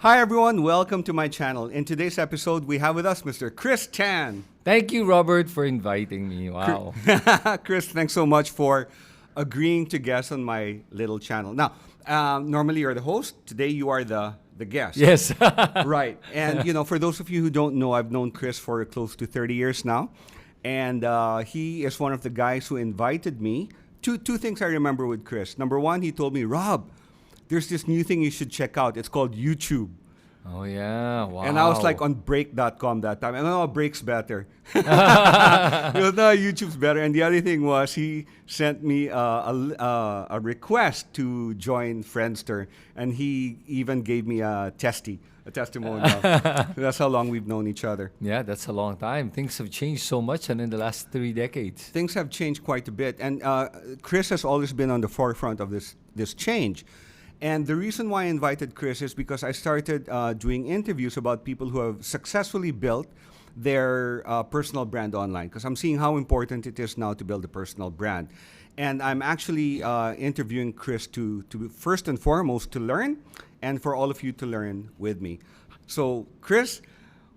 Hi everyone, welcome to my channel. In today's episode, we have with us Mr. Chris Chan. Thank you, Robert, for inviting me. Wow. Chris, thanks so much for agreeing to guest on my little channel. Now, normally you're the host. Today you are the guest. Yes. Right. And, for those of you who don't know, I've known Chris for close to 30 years now. And he is one of the guys who invited me. Two things I remember with Chris. Number one, he told me, Rob, there's this new thing you should check out. It's called YouTube. Oh, yeah. Wow. And I was like on break.com that time. And break's better. No, YouTube's better. And the other thing was he sent me a request to join Friendster. And he even gave me a testimonial. That's how long we've known each other. Yeah, that's a long time. Things have changed so much and in the last 3 decades. Things have changed quite a bit. And Chris has always been on the forefront of this change. And the reason why I invited Chris is because I started doing interviews about people who have successfully built their personal brand online, because I'm seeing how important it is now to build a personal brand. And I'm actually interviewing Chris to first and foremost to learn, and for all of you to learn with me. So Chris,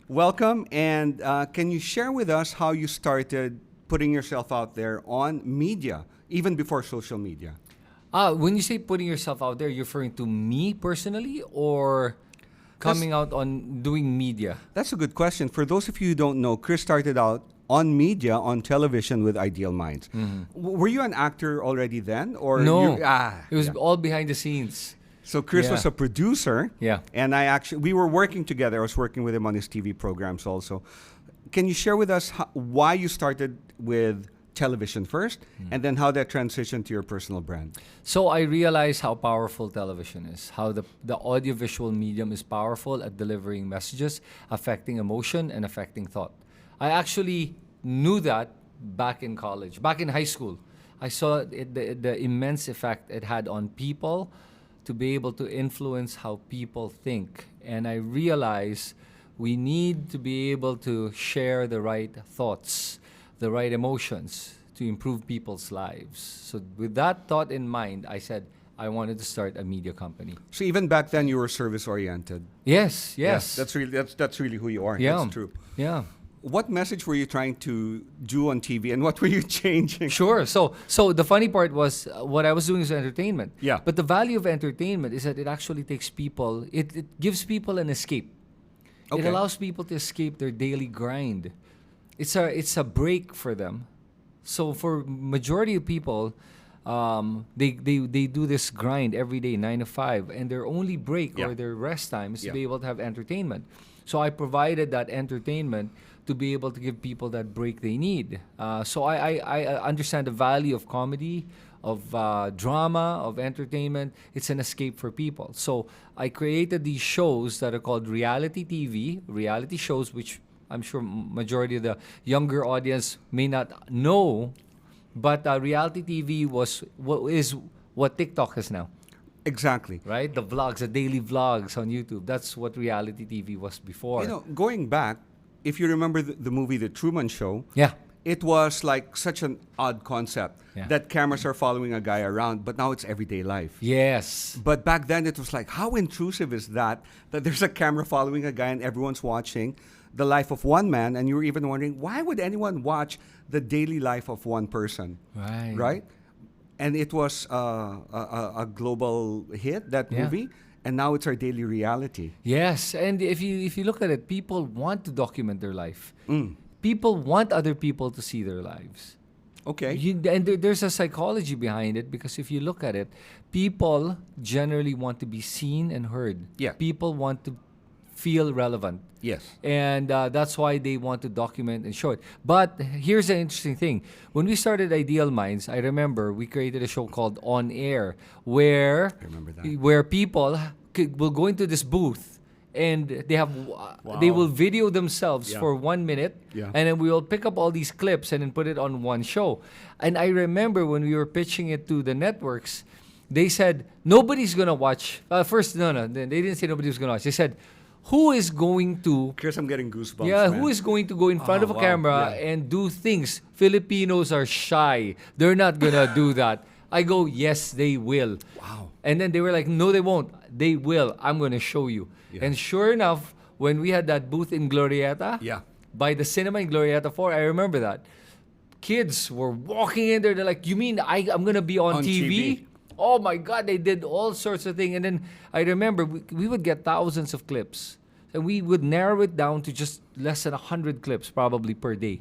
welcome. And can you share with us how you started putting yourself out there on media, even before social media? When you say putting yourself out there, you're referring to me personally or coming out on doing media? That's a good question. For those of you who don't know, Chris started out on media, on television with Ideal Minds. Mm-hmm. Were you an actor already then? Or no, it was all behind the scenes. So Chris was a producer. Yeah. And we were working together. I was working with him on his TV programs also. Can you share with us why you started with television first, and then how that transitioned to your personal brand? So I realized how powerful television is, how the audiovisual medium is powerful at delivering messages, affecting emotion, and affecting thought. I actually knew that back in college, back in high school. I saw the immense effect it had on people to be able to influence how people think. And I realized we need to be able to share the right thoughts, the right emotions to improve people's lives. So with that thought in mind, I said I wanted to start a media company. So even back then you were service oriented. Yes. That's really who you are. Yeah. That's true. Yeah. What message were you trying to do on TV, and what were you changing? Sure. So the funny part was what I was doing is entertainment. Yeah. But the value of entertainment is that it actually takes people, it gives people an escape. Okay. It allows people to escape their daily grind. It's a break for them. So for majority of people, they do this grind every day, 9 to 5, and their only break or their rest time is to be able to have entertainment. So I provided that entertainment to be able to give people that break they need. So I understand the value of comedy, of drama, of entertainment. It's an escape for people. So I created these shows that are called reality TV, reality shows, which I'm sure majority of the younger audience may not know, but reality TV is what TikTok is now. Exactly. Right? The vlogs, the daily vlogs on YouTube. That's what reality TV was before. Going back, if you remember the movie The Truman Show, it was like such an odd concept that cameras are following a guy around, but now it's everyday life. Yes. But back then it was like, how intrusive is that there's a camera following a guy and everyone's watching the life of one man, and you were even wondering, why would anyone watch the daily life of one person? Right? And it was a global hit, that movie, and now it's our daily reality. Yes, and if you look at it, people want to document their life. People want other people to see their lives. Okay. And there's a psychology behind it, because if you look at it, people generally want to be seen and heard. Yeah. People want to feel relevant. Yes. And that's why they want to document and show it. But here's the interesting thing. When we started Ideal Minds, I remember we created a show called On Air, where people will go into this booth and they will video themselves for 1 minute, and then we will pick up all these clips and then put it on one show. And I remember when we were pitching it to the networks, they said nobody's gonna watch. First, no, they didn't say nobody was gonna watch. They said, who is going to... Chris, I'm getting goosebumps, man. Who is going to go in front of a camera and do things? Filipinos are shy. They're not going to do that. I go, yes, they will. Wow. And then they were like, no, they won't. They will. I'm going to show you. Yeah. And sure enough, when we had that booth in Glorieta, Yeah. by the cinema in Glorieta 4, I remember that. Kids were walking in there. They're like, you mean I'm going to be on TV? Oh my God, they did all sorts of things. And then I remember we would get thousands of clips. And we would narrow it down to just less than 100 clips probably per day.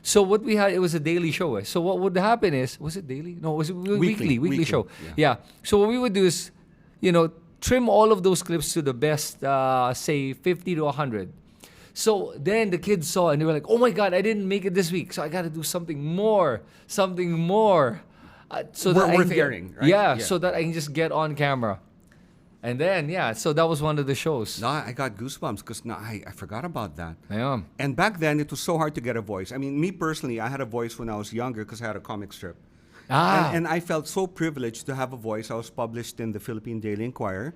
So what we had, it was a daily show. So what would happen is, was it daily? No, it was a weekly show. Yeah. So what we would do is, trim all of those clips to the best, say 50 to 100. So then the kids saw and they were like, oh my God, I didn't make it this week. So I got to do something more. So that worth hearing, right? Yeah, so that I can just get on camera. And then, so that was one of the shows. No, I got goosebumps because I forgot about that. Yeah. And back then, it was so hard to get a voice. I mean, me personally, I had a voice when I was younger because I had a comic strip. And I felt so privileged to have a voice. I was published in the Philippine Daily Inquirer.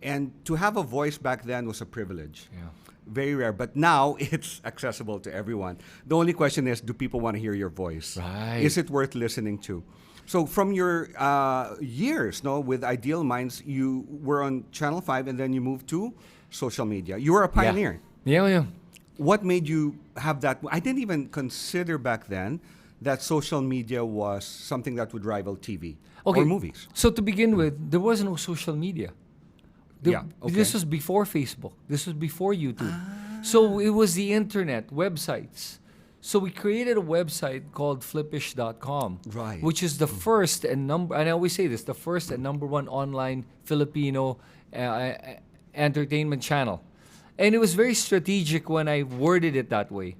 And to have a voice back then was a privilege. Yeah. Very rare. But now it's accessible to everyone. The only question is, do people want to hear your voice? Right. Is it worth listening to? So from your years, with Ideal Minds, you were on Channel 5 and then you moved to social media. You were a pioneer. Yeah. What made you have that? I didn't even consider back then that social media was something that would rival TV or movies. So to begin with, there was no social media. This was before Facebook. This was before YouTube. So it was the internet, websites. So we created a website called flippish.com, right? Which is the first and I always say this, the first and number one online Filipino entertainment channel. And it was very strategic when I worded it that way.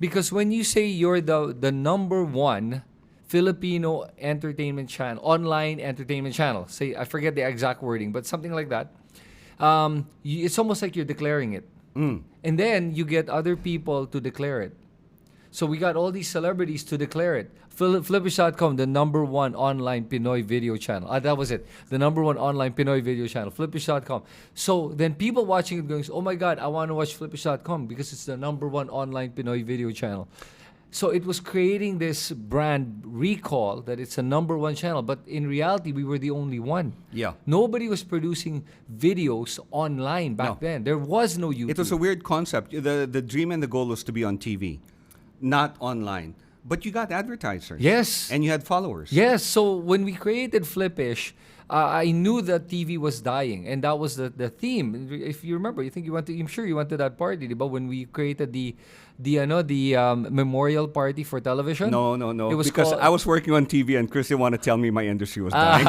Because when you say you're the number one Filipino entertainment channel, online entertainment channel, say, I forget the exact wording, but something like that, it's almost like you're declaring it. And then you get other people to declare it. So we got all these celebrities to declare it. Flippish.com, the number one online Pinoy video channel. That was it. The number one online Pinoy video channel. Flippish.com. So then people watching it going, oh my God, I want to watch Flippish.com because it's the number one online Pinoy video channel. So it was creating this brand recall that it's a number one channel. But in reality, we were the only one. Yeah. Nobody was producing videos online back then. There was no YouTube. It was a weird concept. The dream and the goal was to be on TV, not online. But you got advertisers. Yes. And you had followers. Yes. So when we created Flippish, I knew that TV was dying, and that was the theme. If you remember, I'm sure you went to that party, but when we created the memorial party for television. No. It was because I was working on TV and Chris didn't want to tell me my industry was dying.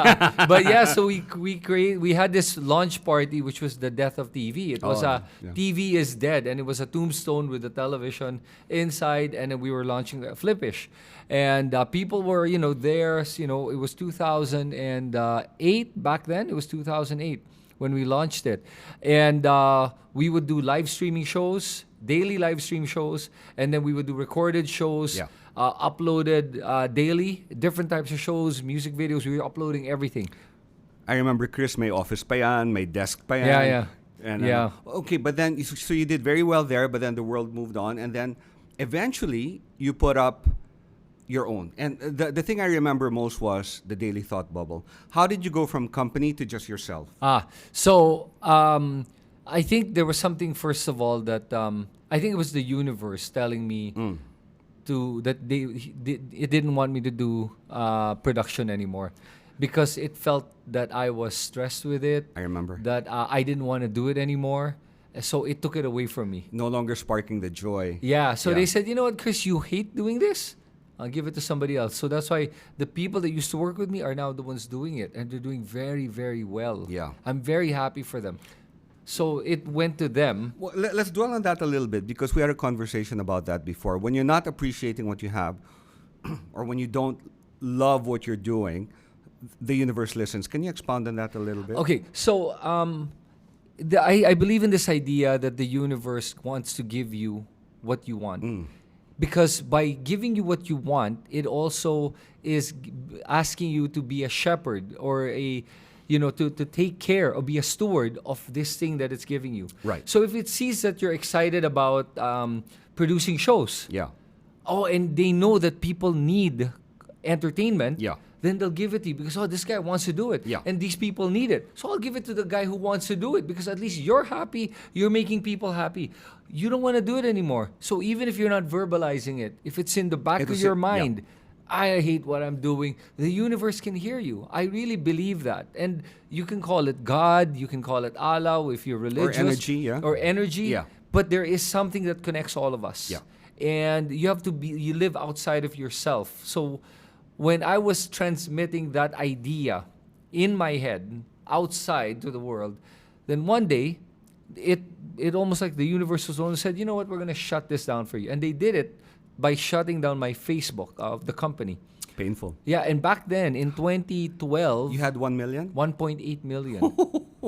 But yeah, so we had this launch party, which was the death of TV. It was TV is dead, and it was a tombstone with the television inside, and then we were launching Flippish. And people were, there, it was 2008 back then. It was 2008 when we launched it. And we would do live streaming shows, daily live stream shows, and then we would do recorded shows, uploaded daily, different types of shows, music videos. We were uploading everything. I remember, Chris, may office pa yan, may desk pa yan. Yeah. And, okay, but then, so you did very well there, but then the world moved on. And then eventually you put up your own. And the thing I remember most was the Daily Thought Bubble. How did you go from company to just yourself? So I think there was something, first of all, that I think it was the universe telling me that it didn't want me to do production anymore, because it felt that I was stressed with it. I remember. That I didn't want to do it anymore. So it took it away from me. No longer sparking the joy. Yeah. So they said, you know what, Chris, you hate doing this? I'll give it to somebody else. So that's why the people that used to work with me are now the ones doing it. And they're doing very, very well. Yeah. I'm very happy for them. So it went to them. Well, let's dwell on that a little bit, because we had a conversation about that before. When you're not appreciating what you have, or when you don't love what you're doing, the universe listens. Can you expound on that a little bit? Okay. So I believe in this idea that the universe wants to give you what you want. Because by giving you what you want, it also is asking you to be a shepherd, or to take care or be a steward of this thing that it's giving you. Right. So if it sees that you're excited about producing shows. Yeah. Oh, and they know that people need entertainment, Yeah. then they'll give it to you because, oh, this guy wants to do it. Yeah. And these people need it. So I'll give it to the guy who wants to do it because at least you're happy, you're making people happy. You don't want to do it anymore. So even if you're not verbalizing it, if it's in the back of your mind, I hate what I'm doing, the universe can hear you. I really believe that. And you can call it God, you can call it Allah if you're religious. Or energy, yeah. Or energy. Yeah. But there is something that connects all of us. Yeah. And you have to you live outside of yourself. So when I was transmitting that idea in my head outside to the world, then one day it almost like the universe was only said, you know what, we're gonna shut this down for you. And they did it by shutting down my Facebook of the company. Painful. Yeah, and back then in 2012, You had 1 million? 1.8 million.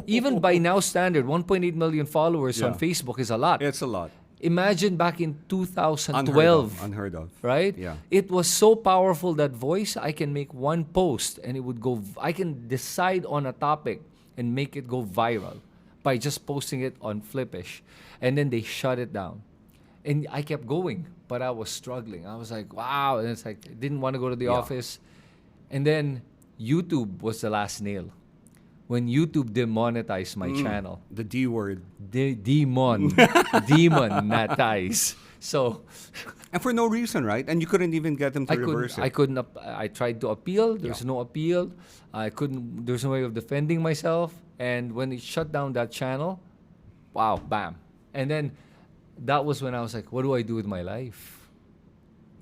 Even by now standard, 1.8 million followers on Yeah. Facebook is a lot. It's a lot. Imagine back in 2012. Unheard of. Right? Yeah. It was so powerful, that voice. I can make one post and it would go, I can decide on a topic and make it go viral by just posting it on Flipish. And then they shut it down. And I kept going, but I was struggling. I was like, wow. And it's like, I didn't want to go to the office. And then YouTube was the last nail. When YouTube demonetized my channel. The D word. Demonetize. So And for no reason, right? And you couldn't even get them to reverse it. I couldn't. I tried to appeal. There's no appeal. I couldn't. There's no way of defending myself. And when it shut down that channel, wow, bam. And then that was when I was like, what do I do with my life?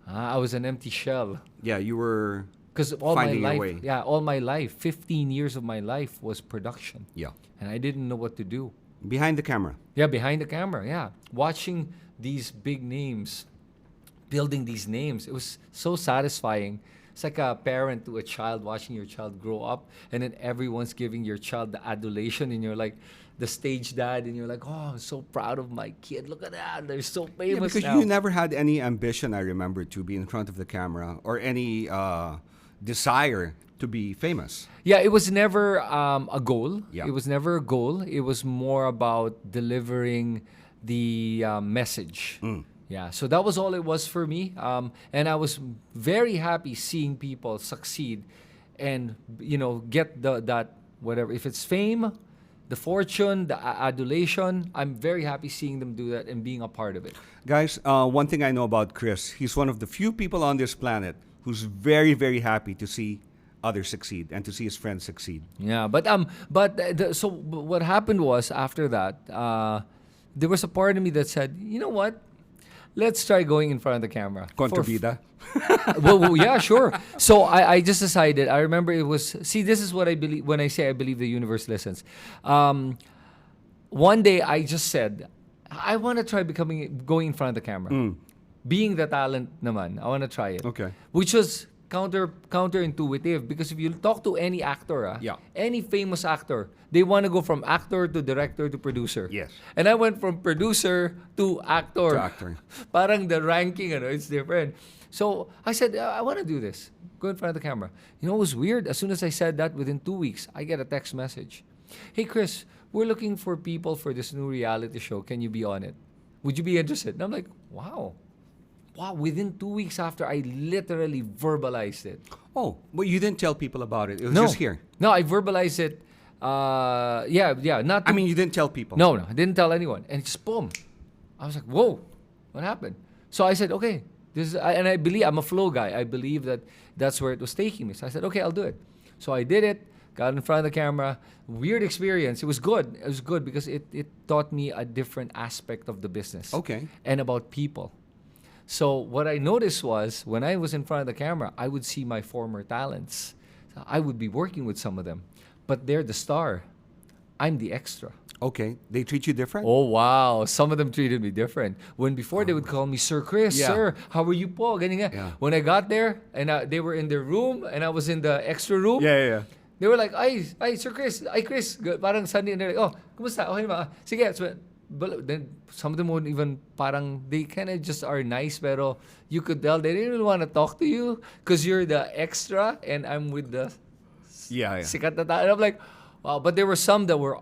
I was an empty shell. Yeah, you were Because all finding my your life, way. yeah, all my life, 15 years of my life was production. Yeah. And I didn't know what to do. Behind the camera. Yeah, behind the camera, yeah. Watching these big names, building these names, it was so satisfying. It's like a parent to a child watching your child grow up, and then everyone's giving your child the adulation, and you're like the stage dad, and you're like, oh, I'm so proud of my kid. Look at that. They're so famous Yeah, because now. you never had any ambition, I remember, to be in front of the camera or any desire to be famous. Yeah, it was never a goal. Yeah. It was never a goal. It was more about delivering the message. Yeah, so that was all it was for me. And I was very happy seeing people succeed and, get that whatever. If it's fame, the fortune, the adulation, I'm very happy seeing them do that and being a part of it. Guys, one thing I know about Chris, he's one of the few people on this planet who's very, very happy to see others succeed and to see his friends succeed. Yeah, so what happened was after that, there was a part of me that said, you know what? Let's try going in front of the camera. Contrabida. well, yeah, sure. So I just decided. I remember it was. See, this is what I believe when I say I believe the universe listens. One day I just said, I want to try going in front of the camera. Being the talent naman, I want to try it. Okay. Which was counterintuitive because if you talk to any actor, any famous actor, they want to go from actor to director to producer. Yes. And I went from producer to actor. To actor. Parang the ranking, it's different. So I said, I want to do this. Go in front of the camera. You know, it was weird. As soon as I said that, within 2 weeks, I get a text message. Hey, Chris, we're looking for people for this new reality show. Can you be on it? Would you be interested? And I'm like, wow. Wow, within 2 weeks after, I literally verbalized it. Oh, but you didn't tell people about it. It was No. just here. No, I verbalized it. Not. I mean, you didn't tell people. No, I didn't tell anyone. And just boom. I was like, whoa, what happened? So I said, okay, and I believe, I'm a flow guy. I believe that that's where it was taking me. So I said, okay, I'll do it. So I did it, got in front of the camera. Weird experience. It was good. It was good because it taught me a different aspect of the business. Okay. And about people. So what I noticed was when I was in front of the camera, I would see my former talents. So I would be working with some of them, but they're the star. I'm the extra. Okay. They treat you different? Oh, wow. Some of them treated me different. When before they would call me, Sir Chris, Yeah. sir, how are you po? Ganyan. Yeah. When I got there and they were in their room and I was in the extra room, Yeah. they were like, ay, Sir Chris, ay, Chris. Parang Sunday, and they're like, oh, kumusta? Okay naman. Sige. So, but then some of them won't even they kind of just are nice, pero you could tell they didn't really want to talk to you because you're the extra and I'm with the Yeah. sikat na tao. And I'm like, wow. But there were some that were,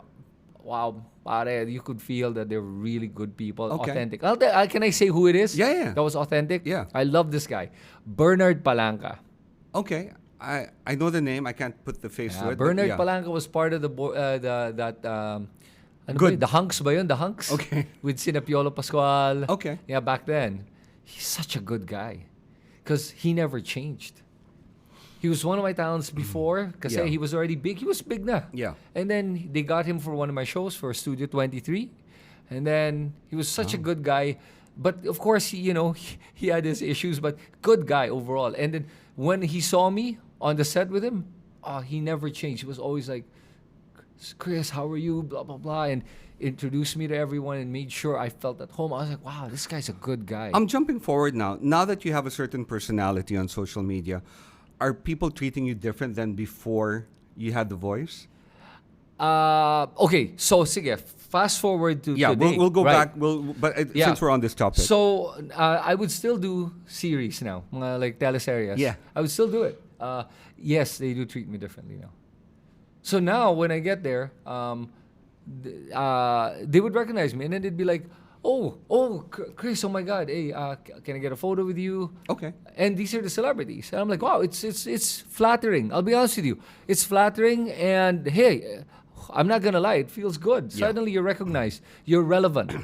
wow, pare, you could feel that they were really good people, Okay. authentic. Can I say who it is? Yeah. That was authentic? Yeah. I love this guy. Bernard Palanca. Okay. I know the name. I can't put the face to it. but Bernard yeah. Palanca was part of ano ba Good. yun? The Hunks ba yun? The Hunks? Okay. With sina Piolo Pascual. Okay. Yeah, back then. He's such a good guy. Because he never changed. He was one of my talents before. Because Yeah. he was already big. He was big na. Yeah. And then they got him for one of my shows for Studio 23. And then he was such a good guy. But of course, he had his issues, but good guy overall. And then when he saw me on the set with him, he never changed. He was always like, Chris, how are you? Blah, blah, blah. And introduced me to everyone and made sure I felt at home. I was like, wow, this guy's a good guy. I'm jumping forward now. Now that you have a certain personality on social media, are people treating you different than before you had the voice? Okay, so sige, fast forward to Yeah, today. we'll go right? back. But Yeah. since we're on this topic. So I would still do series now, mga like teleseries. Yeah. I would still do it. Yes, they do treat me differently now. So now when I get there, they would recognize me, and then they'd be like, "Oh, Chris! Oh my God! Hey, can I get a photo with you?" Okay. And these are the celebrities, and I'm like, "Wow, it's flattering." I'll be honest with you, it's flattering, and hey, I'm not gonna lie, it feels good. Yeah. Suddenly you're recognized, you're relevant.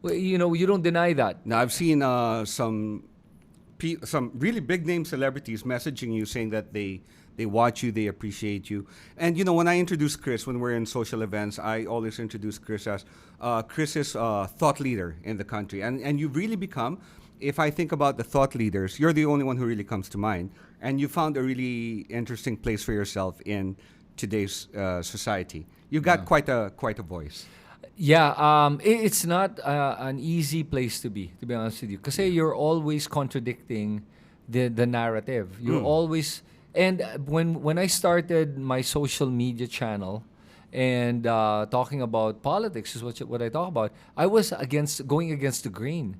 Well, you don't deny that. Now I've seen some really big name celebrities messaging you saying that they watch you, they appreciate you. And when I introduce Chris, when we're in social events, I always introduce Chris as Chris's thought leader in the country. And you've really become, if I think about the thought leaders, you're the only one who really comes to mind. And you found a really interesting place for yourself in today's society. You've got quite a voice. Yeah, it's not an easy place to be honest with you. Because you're always contradicting the narrative. You're always... And when I started my social media channel and talking about politics is what I talk about, I was going against the grain.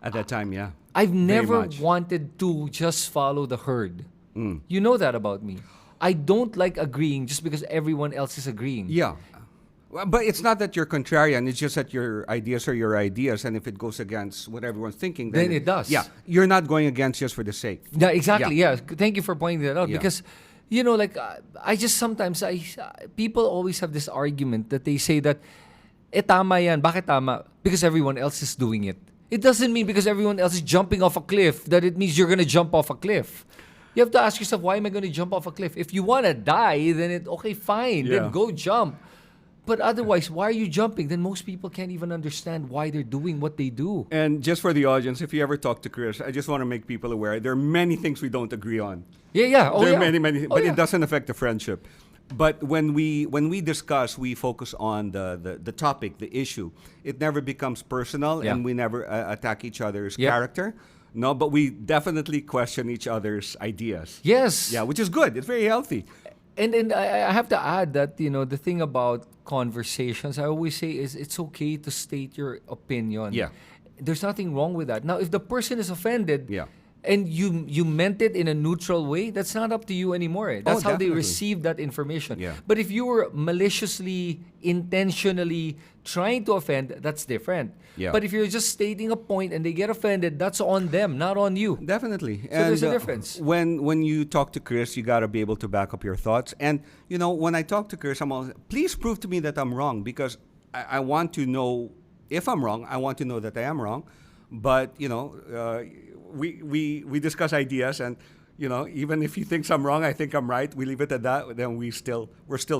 At that time, yeah. I've never much. wanted to just follow the herd. You know that about me. I don't like agreeing just because everyone else is agreeing. Yeah. Well, but it's not that you're contrarian. It's just that your ideas are your ideas. And if it goes against what everyone's thinking, Then it does. Yeah. You're not going against just for the sake. Yeah, exactly. Yeah. Thank you for pointing that out Yeah. because, I just sometimes, people always have this argument that they say that, tama yan. Bakit tama? Because everyone else is doing it. It doesn't mean because everyone else is jumping off a cliff that it means you're going to jump off a cliff. You have to ask yourself, why am I going to jump off a cliff? If you want to die, then okay, fine. Yeah. Then go jump. But otherwise, why are you jumping? Then most people can't even understand why they're doing what they do. And just for the audience, if you ever talk to Chris, I just want to make people aware there are many things we don't agree on. Yeah. Oh, there yeah. are many, Oh, but yeah. it doesn't affect the friendship. But when we discuss, we focus on the topic, the issue. It never becomes personal, Yeah. and we never attack each other's Yep. character. No, but we definitely question each other's ideas. Yes. Yeah, which is good. It's very healthy. And I have to add that, the thing about conversations, I always say is it's okay to state your opinion. Yeah. There's nothing wrong with that. Now, if the person is offended Yeah. and you meant it in a neutral way, that's not up to you anymore. That's how they definitely. receive that information. Yeah. But if you were maliciously, intentionally trying to offend, that's different. Yeah. But if you're just stating a point and they get offended, that's on them, not on you. Definitely. So there's a difference. When you talk to Chris, you got to be able to back up your thoughts. And, when I talk to Chris, I'm always, please prove to me that I'm wrong because I want to know if I'm wrong. I want to know that I am wrong. But, we discuss ideas and, even if he thinks I'm wrong, I think I'm right. We leave it at that. Then we're still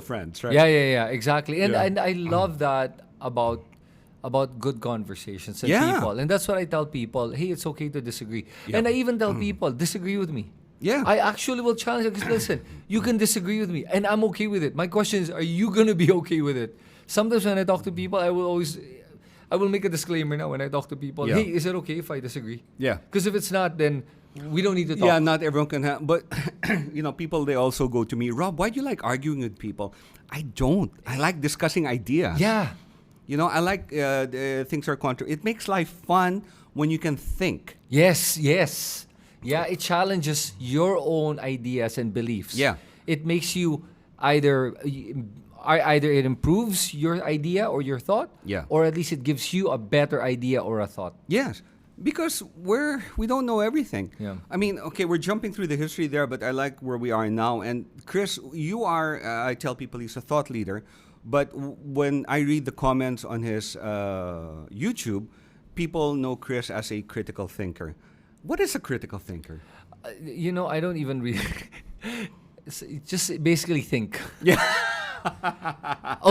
friends, right? Yeah, exactly. And Yeah. and I love that about good conversations and Yeah. people. And that's what I tell people. Hey, it's okay to disagree. Yeah. And I even tell people, disagree with me. Yeah. I actually will challenge you because listen, you can disagree with me and I'm okay with it. My question is, are you going to be okay with it? Sometimes when I talk to people, I will make a disclaimer now when I talk to people. Yeah. Hey, is it okay if I disagree? Yeah. Because if it's not, then we don't need to talk. Yeah, not everyone can have. But, people, they also go to me, Rob, why do you like arguing with people? I don't. I like discussing ideas. Yeah. I like things are contra. It makes life fun when you can think. Yes. Yeah, it challenges your own ideas and beliefs. Yeah. It makes you either it improves your idea or your thought, Yeah. or at least it gives you a better idea or a thought. Yes. Because we don't know everything. Yeah. I mean, okay, we're jumping through the history there, but I like where we are now. And Chris, you are, I tell people he's a thought leader, but when I read the comments on his YouTube, people know Chris as a critical thinker. What is a critical thinker? I don't even really. Just basically think. Yeah.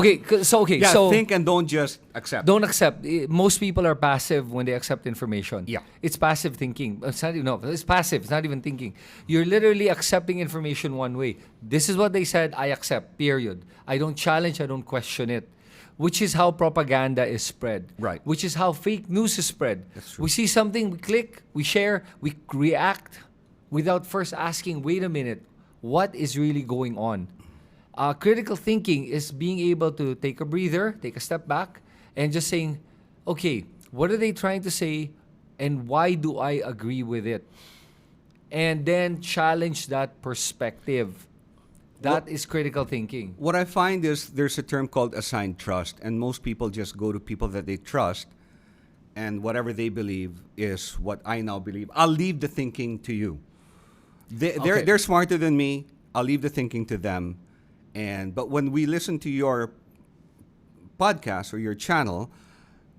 Yeah, so think and don't just accept. don't accept. Most people are passive when they accept information. Yeah. It's passive thinking. It's not, no, it's passive. It's not even thinking. You're literally accepting information one way. This is what they said, I accept, period. I don't challenge, I don't question it. Which is how propaganda is spread. Right. Which is how fake news is spread. That's true. We see something, we click, we share, we react without first asking, wait a minute, what is really going on? Critical thinking is being able to take a breather, take a step back, and just saying, okay, what are they trying to say, and why do I agree with it? And then challenge that perspective. That is critical thinking. What I find is there's a term called assigned trust, and most people just go to people that they trust, and whatever they believe is what I now believe. I'll leave the thinking to you. They're smarter than me. I'll leave the thinking to them. But when we listen to your podcast or your channel,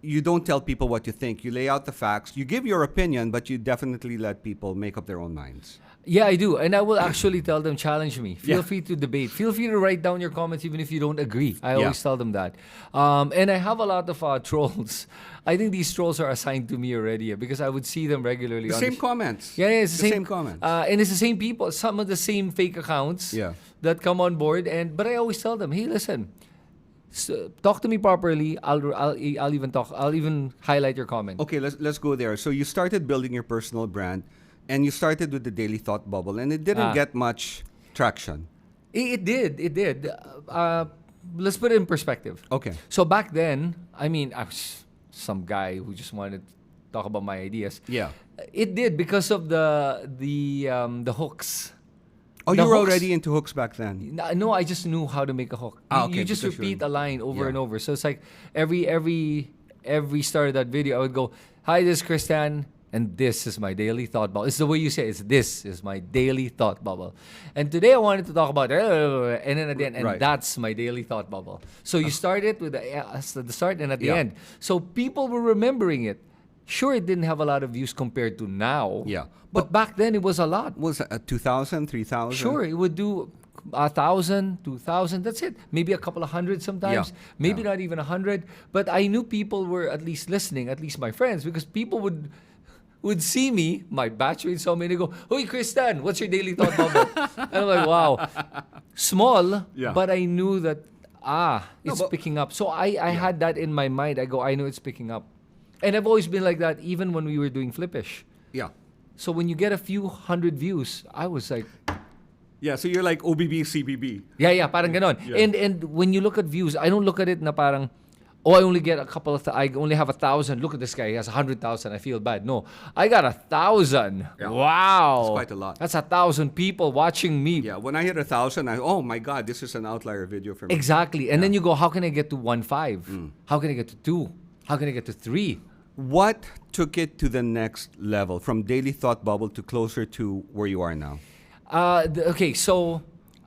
you don't tell people what you think. You lay out the facts. You give your opinion, but you definitely let people make up their own minds. Yeah, I do. And I will actually tell them, challenge me. Feel Yeah. free to debate. Feel free to write down your comments even if you don't agree. I Yeah. always tell them that. And I have a lot of trolls. I think these trolls are assigned to me already because I would see them regularly. The on same sh- comments. Yeah, it's the same comments. And it's the same people, some of the same fake accounts Yeah. that come on board. But I always tell them, hey, listen, talk to me properly. I'll even highlight your comment. Okay, let's go there. So you started building your personal brand, and you started with the Daily Thought Bubble, and it didn't get much traction. It did. Let's put it in perspective. Okay. So back then, I mean, I was some guy who just wanted to talk about my ideas. Yeah. It did because of the hooks. Oh, The you were hooks- already into hooks back then. No, I just knew how to make a hook. Okay, You just because repeat you're- a line over yeah. and over. So it's like every start of that video, I would go, "Hi, this is Christian, and this is my daily thought bubble." It's the way you say it. This is my daily thought bubble. And today I wanted to talk about and then at the end, and Right. that's my daily thought bubble. So you start it with the start and at the Yeah. end. So people were remembering it. Sure, it didn't have a lot of views compared to now. Yeah. But back then it was a lot. Was it 2,000, 3,000? Sure, it would do 1,000, 2,000. That's it. Maybe a couple of hundred sometimes. Yeah, Maybe yeah. not even 100. But I knew people were at least listening, at least my friends, because people would see me, my batchmate saw me, and they go, "Hey, Christian, what's your daily thought bubble?" And I'm like, wow. Small, Yeah. but I knew that, No, it's but- picking up. So I had that in my mind. I know it's picking up. And I've always been like that, even when we were doing Flippish. Yeah. So when you get a few hundred views, I was like, Yeah, so you're like OBB, CBB. yeah, parang ganon. Yeah. And when you look at views, I don't look at it na parang, oh, I only get a couple of, I only have 1,000. Look at this guy, he has 100,000. I feel bad. No, I got 1,000. Yeah. Wow, That's quite a lot. That's 1,000 people watching me. Yeah, when I hit 1,000, oh my God, this is an outlier video for me. Exactly. And then you go, how can I get to 1.5? How can I get to 2? How can I get to 3? What took it to the next level from Daily Thought Bubble to closer to where you are now? Okay, so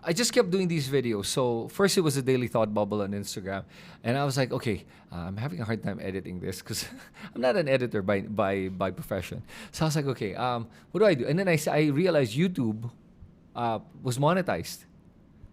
I just kept doing these videos. So first it was a daily thought bubble on Instagram, and I was like, okay, I'm having a hard time editing this because I'm not an editor by profession. So I was like, okay, what do I do? And then I realized YouTube was monetized.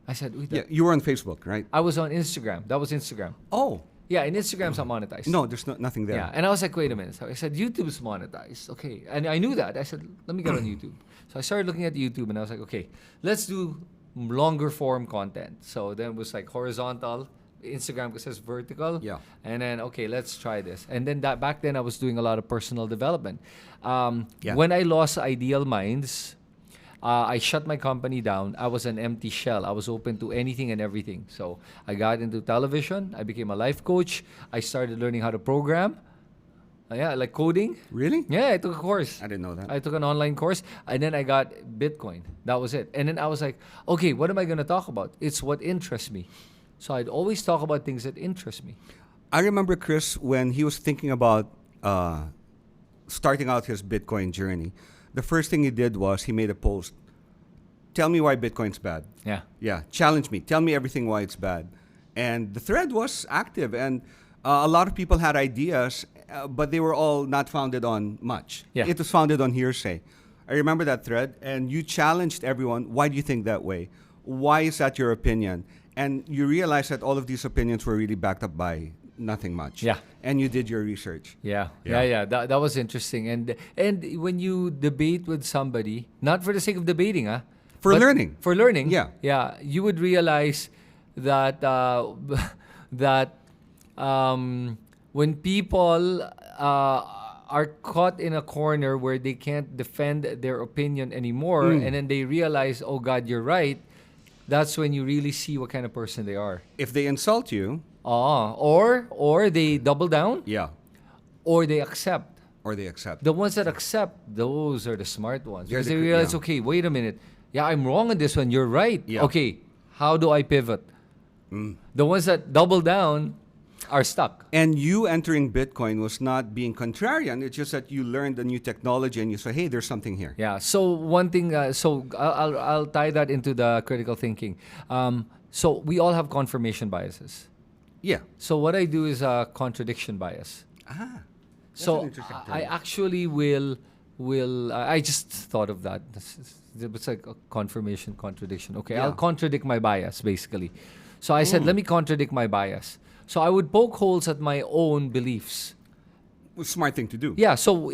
I said, wait, Yeah, you were on Facebook, right? I was on Instagram. That was Instagram. Oh, Yeah, and Instagram's not monetized. no, there's nothing there. Yeah, and I was like, wait a minute. So I said, YouTube's monetized. Okay. And I knew that. I said, let me get on YouTube. So I started looking at YouTube and I was like, okay, let's do longer form content. So then it was like horizontal. Instagram says vertical. Yeah. And then, okay, let's try this. And then back then I was doing a lot of personal development. Yeah. When I lost Ideal Minds, I shut my company down. I was an empty shell. I was open to anything and everything. So I got into television. I became a life coach. I started learning how to program. Yeah, like coding. Really? Yeah, I took a course. I didn't know that. I took an online course, and then I got Bitcoin. That was it. And then I was like, okay, what am I going to talk about? It's what interests me. So I'd always talk about things that interest me. I remember Chris when he was thinking about starting out his Bitcoin journey, the first thing he did was he made a post. Tell me why Bitcoin's bad. Yeah. Yeah, challenge me. Tell me everything why it's bad. And the thread was active, and a lot of people had ideas, but they were all not founded on much. Yeah. It was founded on hearsay. I remember that thread, and you challenged everyone. Why do you think that way? Why is that your opinion? And you realized that all of these opinions were really backed up by nothing much. Yeah. And you did your research. Yeah. Yeah. That was interesting. And when you debate with somebody, not for the sake of debating, For but learning. For learning. Yeah. Yeah. You would realize that when people are caught in a corner where they can't defend their opinion anymore, and then they realize, oh God, you're right, that's when you really see what kind of person they are. If they insult you, or they double down, yeah, or they accept. or they accept. The ones that accept, those are the smart ones. They're Because the they cr- realize, yeah. okay, wait a minute. Yeah, I'm wrong on this one. You're right. Yeah. Okay, how do I pivot? The ones that double down are stuck. And you entering Bitcoin was not being contrarian. It's just that you learned a new technology and you say, hey, there's something here. Yeah. So one thing. So I'll tie that into the critical thinking. So we all have confirmation biases. Yeah. So what I do is a contradiction bias. That's So an interesting term. I actually will. I just thought of that. It's like a confirmation contradiction. Okay, Yeah. I'll contradict my bias basically. So I said, let me contradict my bias. So I would poke holes at my own beliefs. Smart thing to do. Yeah, so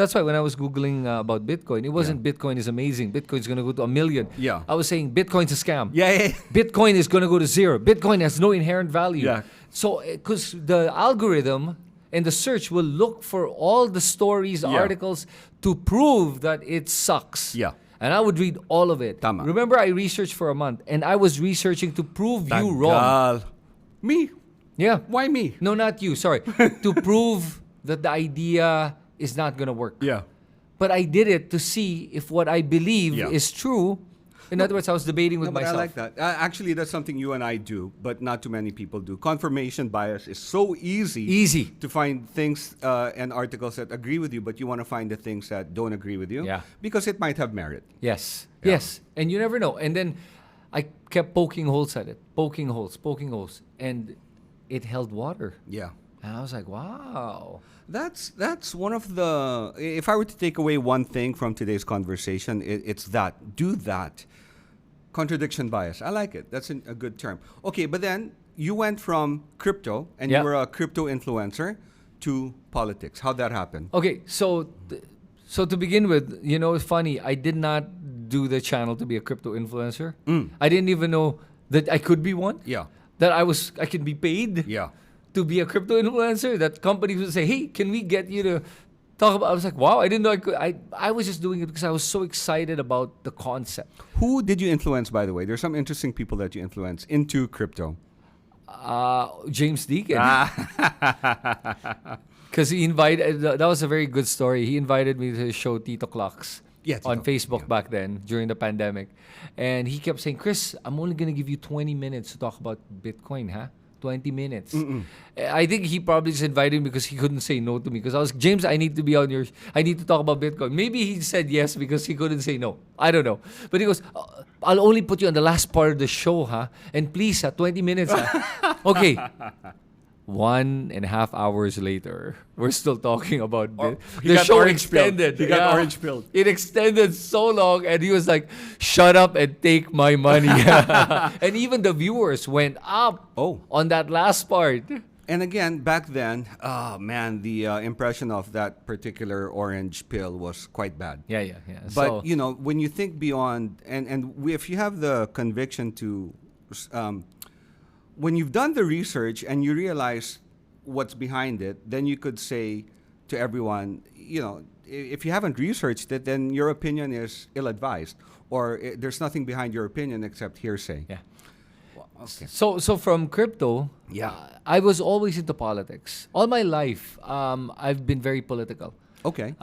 that's why when I was Googling about Bitcoin, it wasn't Bitcoin is amazing. Bitcoin's going to go to 1 million. Yeah. I was saying Bitcoin's a scam. Yeah. Bitcoin is going to go to zero. Bitcoin has no inherent value. Yeah. So, because the algorithm and the search will look for all the stories, articles to prove that it sucks. Yeah. And I would read all of it. Tama. Remember, I researched for a month and I was researching to prove you wrong. Tagal. Me? Yeah. Why me? No, not you. Sorry. To prove that the idea is not going to work. Yeah. But I did it to see if what I believe Yeah. is true. In other words, I was debating with No, but myself. I like that. Actually, that's something you and I do, but not too many people do. Confirmation bias is so easy to find things and articles that agree with you, but you want to find the things that don't agree with you Yeah. because it might have merit. Yes. Yeah. Yes. And you never know. And then I kept poking holes at it. Poking holes. And it held water. Yeah. And I was like, wow. That's one of the. If I were to take away one thing from today's conversation, it's that. Do that. Contradiction bias. I like it. That's a good term. Okay, but then you went from crypto and Yeah. you were a crypto influencer to politics. How'd that happen? Okay, so to begin with, it's funny. I did not do the channel to be a crypto influencer. I didn't even know that I could be one. Yeah. That I could be paid Yeah. to be a crypto influencer. That companies would say, "Hey, can we get you to talk about?" I was like, "Wow, I didn't know I could." I was just doing it because I was so excited about the concept. Who did you influence, by the way? There's some interesting people that you influence into crypto. James Deacon. Ah. Because he invited, that was a very good story. He invited me to his show Tito Clocks Yeah, on Tito, Facebook yeah. back then during the pandemic. And he kept saying, Chris, I'm only going to give you 20 minutes to talk about Bitcoin, huh? 20 minutes. I think he probably just invited me because he couldn't say no to me. Because I was, James, I need to be on your, I need to talk about Bitcoin. Maybe he said yes because he couldn't say no. I don't know. But he goes, I'll only put you on the last part of the show, huh? And please, 20 minutes, huh? Okay. 1.5 hours later, we're still talking about he the got show orange pilled. extended. He got orange pilled. It extended so long, and he was like, "Shut up and take my money." And even the viewers went up on that last part. And again, back then, the impression of that particular orange pill was quite bad. Yeah. But when you think beyond, if you have the conviction to, when you've done the research and you realize what's behind it, then you could say to everyone, if you haven't researched it, then your opinion is ill-advised, or there's nothing behind your opinion except hearsay. Yeah. Okay. So from crypto, I was always into politics. All my life, I've been very political. Okay.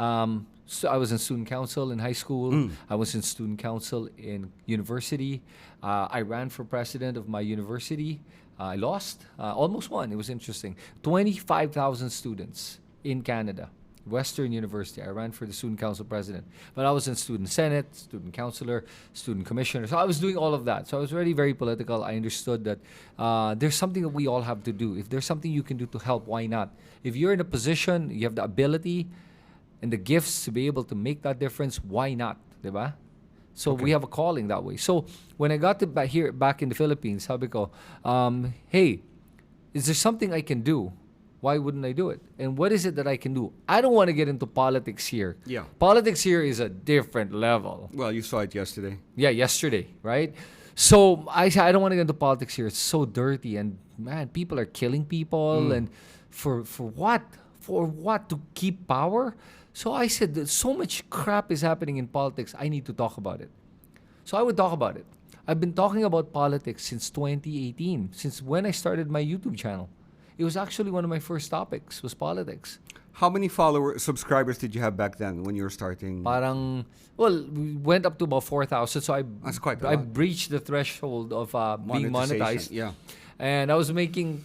So I was in student council in high school. I was in student council in university. I ran for president of my university. I lost, almost won. It was interesting. 25,000 students in Canada. Western University. I ran for the student council president. But I was in student senate, student councilor, student commissioner. So I was doing all of that. So I was already very political. I understood that there's something that we all have to do. If there's something you can do to help, why not? If you're in a position, you have the ability and the gifts to be able to make that difference, why not? Diba? So we have a calling that way. So when I got to back in the Philippines, sabi ko, hey, is there something I can do? Why wouldn't I do it? And what is it that I can do? I don't want to get into politics here. Yeah. Politics here is a different level. Well, you saw it yesterday. Yeah, yesterday, right? So I said, I don't want to get into politics here. It's so dirty. And man, people are killing people. And for what? For what? To keep power? So I said, that so much crap is happening in politics. I need to talk about it. So I would talk about it. I've been talking about politics since 2018, since when I started my YouTube channel. It was actually one of my first topics, was politics. How many subscribers did you have back then when you were starting? Parang, well, we went up to about 4,000. So That's quite a I lot. breached the threshold of being monetized. Yeah. And I was making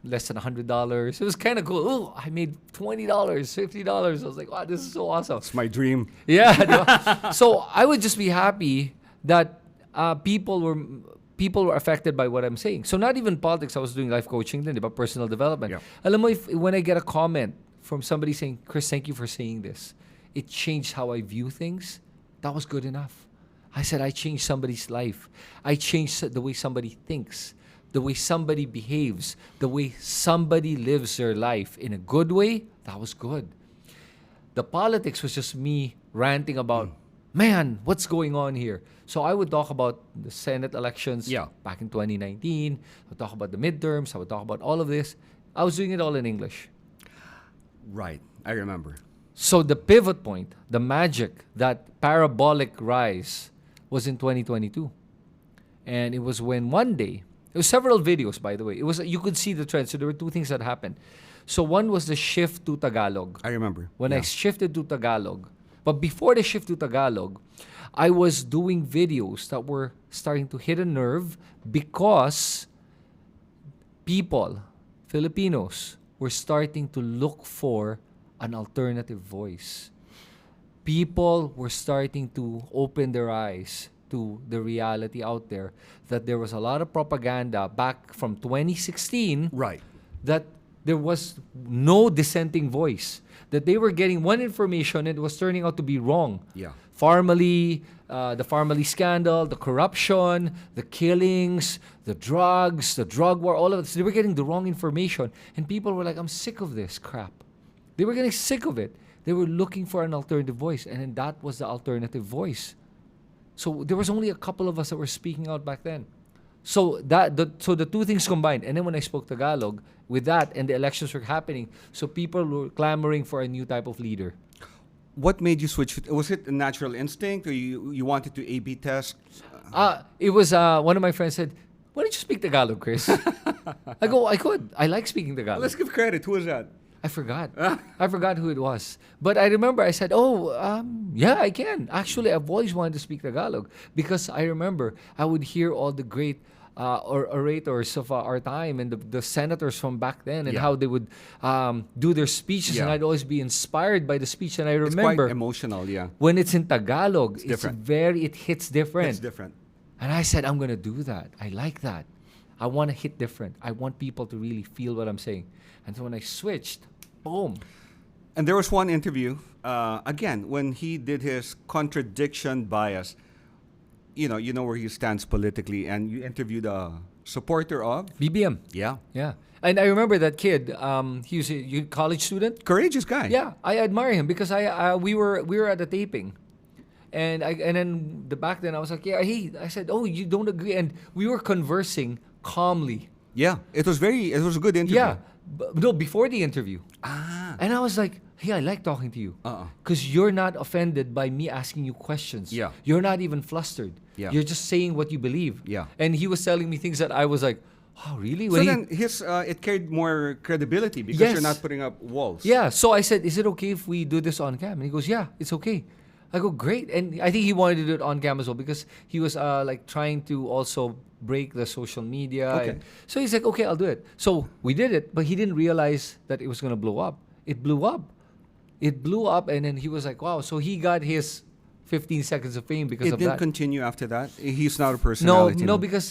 less than $100. It was kind of cool. Oh, I made $20, $50. I was like, wow, this is so awesome. It's my dream. Yeah. diba? So I would just be happy that people were affected by what I'm saying. So not even politics. I was doing life coaching then, diba? Personal development. Yeah. Alam mo, when I get a comment from somebody saying, Chris, thank you for saying this. It changed how I view things. That was good enough. I said, I changed somebody's life. I changed the way somebody thinks, the way somebody behaves, the way somebody lives their life in a good way. That was good. The politics was just me ranting about, man, what's going on here? So I would talk about the Senate elections back in 2019. I would talk about the midterms. I would talk about all of this. I was doing it all in English. Right. I remember. So the pivot point, the magic, that parabolic rise was in 2022. And it was when one day, it was several videos, by the way. It was, you could see the trend. So there were two things that happened. So one was the shift to Tagalog. I remember. When I shifted to Tagalog. But before the shift to Tagalog, I was doing videos that were starting to hit a nerve because people, Filipinos, were starting to look for an alternative voice. People were starting to open their eyes to the reality out there that there was a lot of propaganda back from 2016 Right. that there was no dissenting voice, that they were getting one information and it was turning out to be wrong. Yeah. The Farmally scandal, the corruption, the killings, the drugs, the drug war, all of it. So they were getting the wrong information. And people were like, I'm sick of this crap. They were getting sick of it. They were looking for an alternative voice. And then that was the alternative voice. So there was only a couple of us that were speaking out back then. So the two things combined. And then when I spoke Tagalog, with that and the elections were happening, so people were clamoring for a new type of leader. What made you switch? Was it a natural instinct, or you wanted to A/B test? It was one of my friends said, "Why don't you speak Tagalog, Chris?" I go, "I could. I like speaking Tagalog." Let's give credit. Who was that? I forgot. I forgot who it was. But I remember I said, yeah, I can. Actually, I've always wanted to speak Tagalog because I remember I would hear all the great orators of our time and the senators from back then and how they would do their speeches, and I'd always be inspired by the speech. And I remember it's quite emotional, when it's in Tagalog, different. It hits different. It's different. And I said, I'm going to do that. I like that. I want to hit different. I want people to really feel what I'm saying. And so when I switched, boom. And there was one interview, again, when he did his contradiction bias. You know where he stands politically, and you interviewed a supporter of BBM. Yeah. And I remember that kid. He was a college student. Courageous guy. Yeah, I admire him because we were at the taping, and then back then I was like, I said, oh, you don't agree, and we were conversing calmly. Yeah, it was a good interview. Yeah, no, before the interview. And I was like, hey, I like talking to you. Because you're not offended by me asking you questions. Yeah. You're not even flustered. Yeah. You're just saying what you believe. Yeah. And he was telling me things that I was like, oh, really? So then it carried more credibility because you're not putting up walls. Yeah. So I said, is it okay if we do this on cam? And he goes, yeah, it's okay. I go, great. And I think he wanted to do it on cam as well because he was like trying to also break the social media. Okay. And so he's like, okay, I'll do it. So we did it, but he didn't realize that it was going to blow up. It blew up. It blew up, and then he was like, wow. So he got his 15 seconds of fame because It of didn't that. continue after that. He's not a No, personality. no, because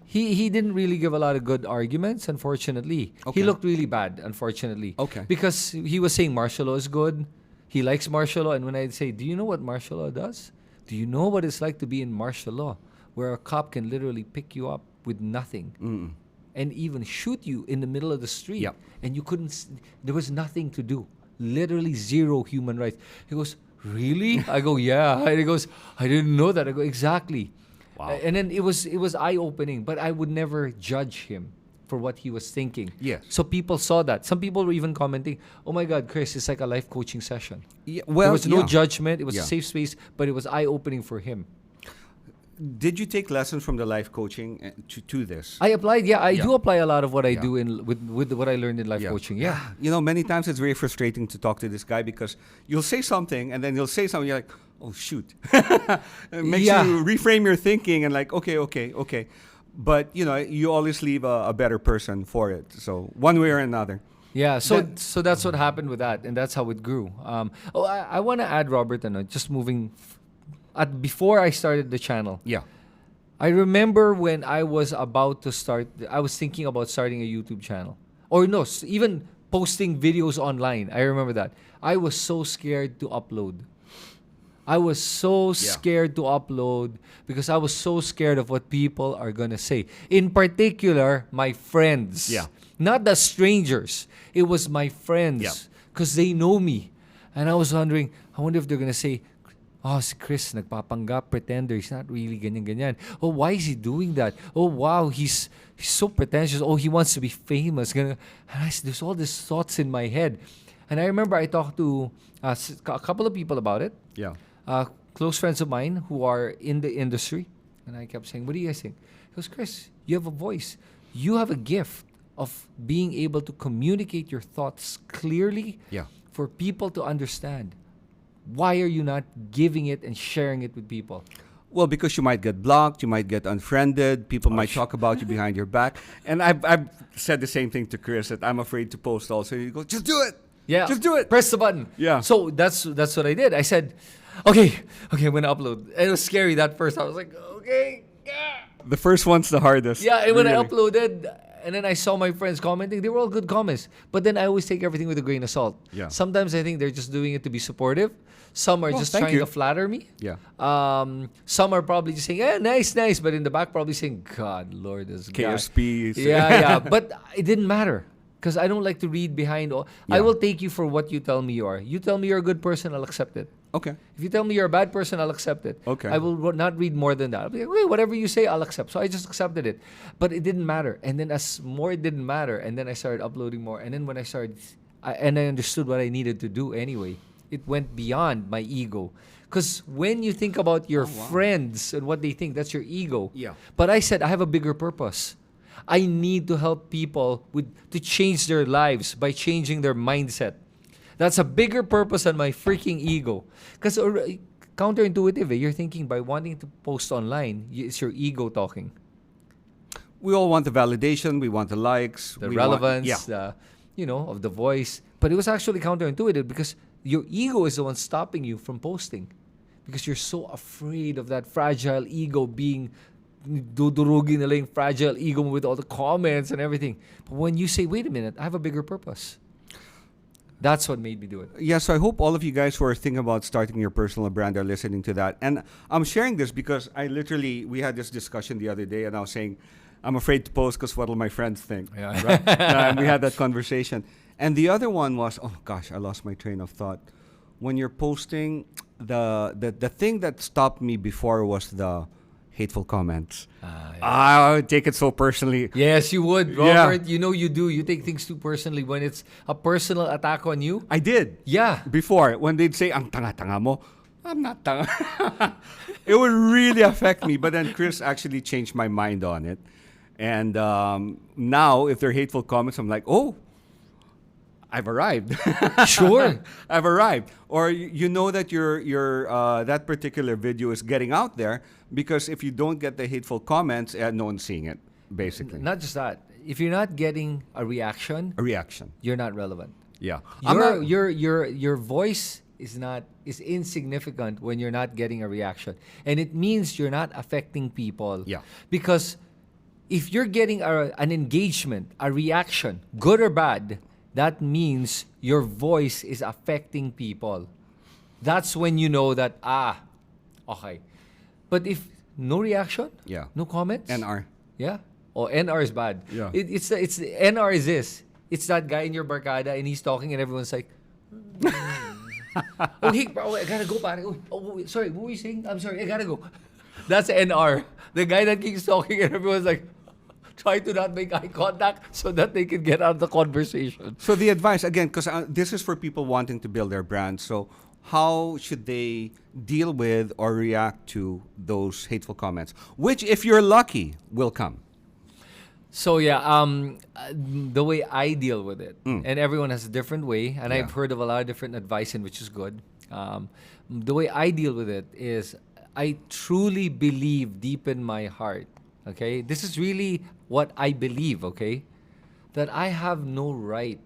he didn't really give a lot of good arguments. Unfortunately, Okay. he looked really bad. Unfortunately, Okay. because he was saying martial law is good. He likes martial law, and when I say, "Do you know what martial law does? Do you know what it's like to be in martial law, where a cop can literally pick you up with nothing Mm. and even shoot you in the middle of the street, Yep. and you couldn't? There was nothing to do. Literally zero human rights." He goes, "Really?" I go, "Yeah." And he goes, "I didn't know that." I go, "Exactly." Wow. And then it was eye opening, but I would never judge him for what he was thinking. Yes. So people saw that. Some people were even commenting, "Oh my God, Chris, it's like a life coaching session." Yeah, There was no yeah. judgment. It was Yeah. a safe space, but it was eye opening for him. Did you take lessons from the life coaching to this? I applied. Yeah, I Yeah. do apply a lot of what I Yeah. do with what I learned in life Yeah. coaching. Yeah. You know, many times it's very frustrating to talk to this guy because you'll say something and then he'll say something. You're like, oh, shoot. It makes Yeah. you reframe your thinking and like, okay. But, you know, you always leave a better person for it. So one way or another. Yeah, so That- so that's what happened with that, and that's how it grew. I want to add, Robert, just moving before I started the channel. Yeah. I remember when I was about to start, I was thinking about starting a YouTube channel. Or no, even posting videos online. I remember that. I was so scared to upload. I was so scared to upload because I was so scared of what people are going to say. In particular, my friends. Yeah. Not the strangers. It was my friends. Yeah. Because they know me. And I was wondering, I wonder if they're going to say, oh, si Chris, nagpapanggap, pretender. He's not really ganyan-ganyan. Oh, why is he doing that? Oh, wow, he's so pretentious. Oh, he wants to be famous. And there's all these thoughts in my head. And I remember I talked to a couple of people about it. Yeah. Close friends of mine who are in the industry. And I kept saying, what do you guys think? He goes, Chris, you have a voice. You have a gift of being able to communicate your thoughts clearly Yeah. for people to understand. Why are you not giving it and sharing it with people? Well, because you might get blocked, you might get unfriended, people might talk about you behind your back. And I've said the same thing to Chris, that I'm afraid to post also. He goes, just do it. Yeah. Just do it. Press the button. Yeah. So that's what I did. I said, okay, I'm going to upload. And it was scary that first. I was like, okay. Yeah. The first one's the hardest. Yeah, and when I really. uploaded, and then I saw my friends commenting, they were all good comments. But then I always take everything with a grain of salt. Yeah. Sometimes I think they're just doing it to be supportive. Some are just thank trying you. to flatter me. Yeah. Some are probably just saying, yeah, nice. But in the back, probably saying, God, Lord, this guy. KSP. Yeah. But it didn't matter. Because I don't like to read behind. I Yeah. will take you for what you tell me you are. You tell me you're a good person, I'll accept it. Okay. If you tell me you're a bad person, I'll accept it. Okay. I will not read more than that. I'll be like, okay, whatever you say, I'll accept. So I just accepted it. But it didn't matter. And then as more it didn't matter, and then I started uploading more. And then when I started, I understood what I needed to do anyway. It went beyond my ego. Because when you think about your friends and what they think, that's your ego. Yeah. But I said, I have a bigger purpose. I need to help people to change their lives by changing their mindset. That's a bigger purpose than my freaking ego. Because counterintuitive, you're thinking by wanting to post online, it's your ego talking. We all want the validation. We want the likes. The we relevance, Want, of the voice. But it was actually counterintuitive because your ego is the one stopping you from posting. Because you're so afraid of that fragile ego being dudurugin nila yung fragile ego mo with all the comments and everything. But when you say, wait a minute, I have a bigger purpose. That's what made me do it. Yeah, so I hope all of you guys who are thinking about starting your personal brand are listening to that. And I'm sharing this because we had this discussion the other day and I was saying, I'm afraid to post because what will my friends think? Yeah. Right? And we had that conversation. And the other one was, oh gosh, I lost my train of thought. When you're posting, the thing that stopped me before was the hateful comments. I would take it so personally. Yes, you would, Yeah. Robert. You know you do. You take things too personally when it's a personal attack on you. I did. Yeah. Before, when they'd say, ang tanga-tanga mo, I'm not tanga. It would really affect me. But then Chris actually changed my mind on it. And now, if they're hateful comments, I'm like, oh, I've arrived. Sure. I've arrived. Or you know that your that particular video is getting out there because if you don't get the hateful comments, no one's seeing it, basically. Not just that. If you're not getting a reaction, A reaction. you're not relevant. Yeah. I'm not- Your voice is insignificant when you're not getting a reaction, and it means you're not affecting people. Yeah. Because if you're getting an engagement, a reaction, good or bad, that means your voice is affecting people. That's when you know that okay. But if no reaction, Yeah. no comments, NR. yeah. Oh, NR is bad. Yeah. It's NR is this. It's that guy in your barkada and he's talking and everyone's like, oh, hey, bro, I gotta go, pare. Oh, sorry, what were you saying? I'm sorry, I gotta go. That's NR. The guy that keeps talking and everyone's like, try to not make eye contact so that they can get out of the conversation. So the advice, again, because this is for people wanting to build their brand. So how should they deal with or react to those hateful comments? Which, if you're lucky, will come. So yeah, the way I deal with it, and everyone has a different way, and Yeah. I've heard of a lot of different advice, and which is good. The way I deal with it is I truly believe deep in my heart, okay? This is really what I believe, okay? That I have no right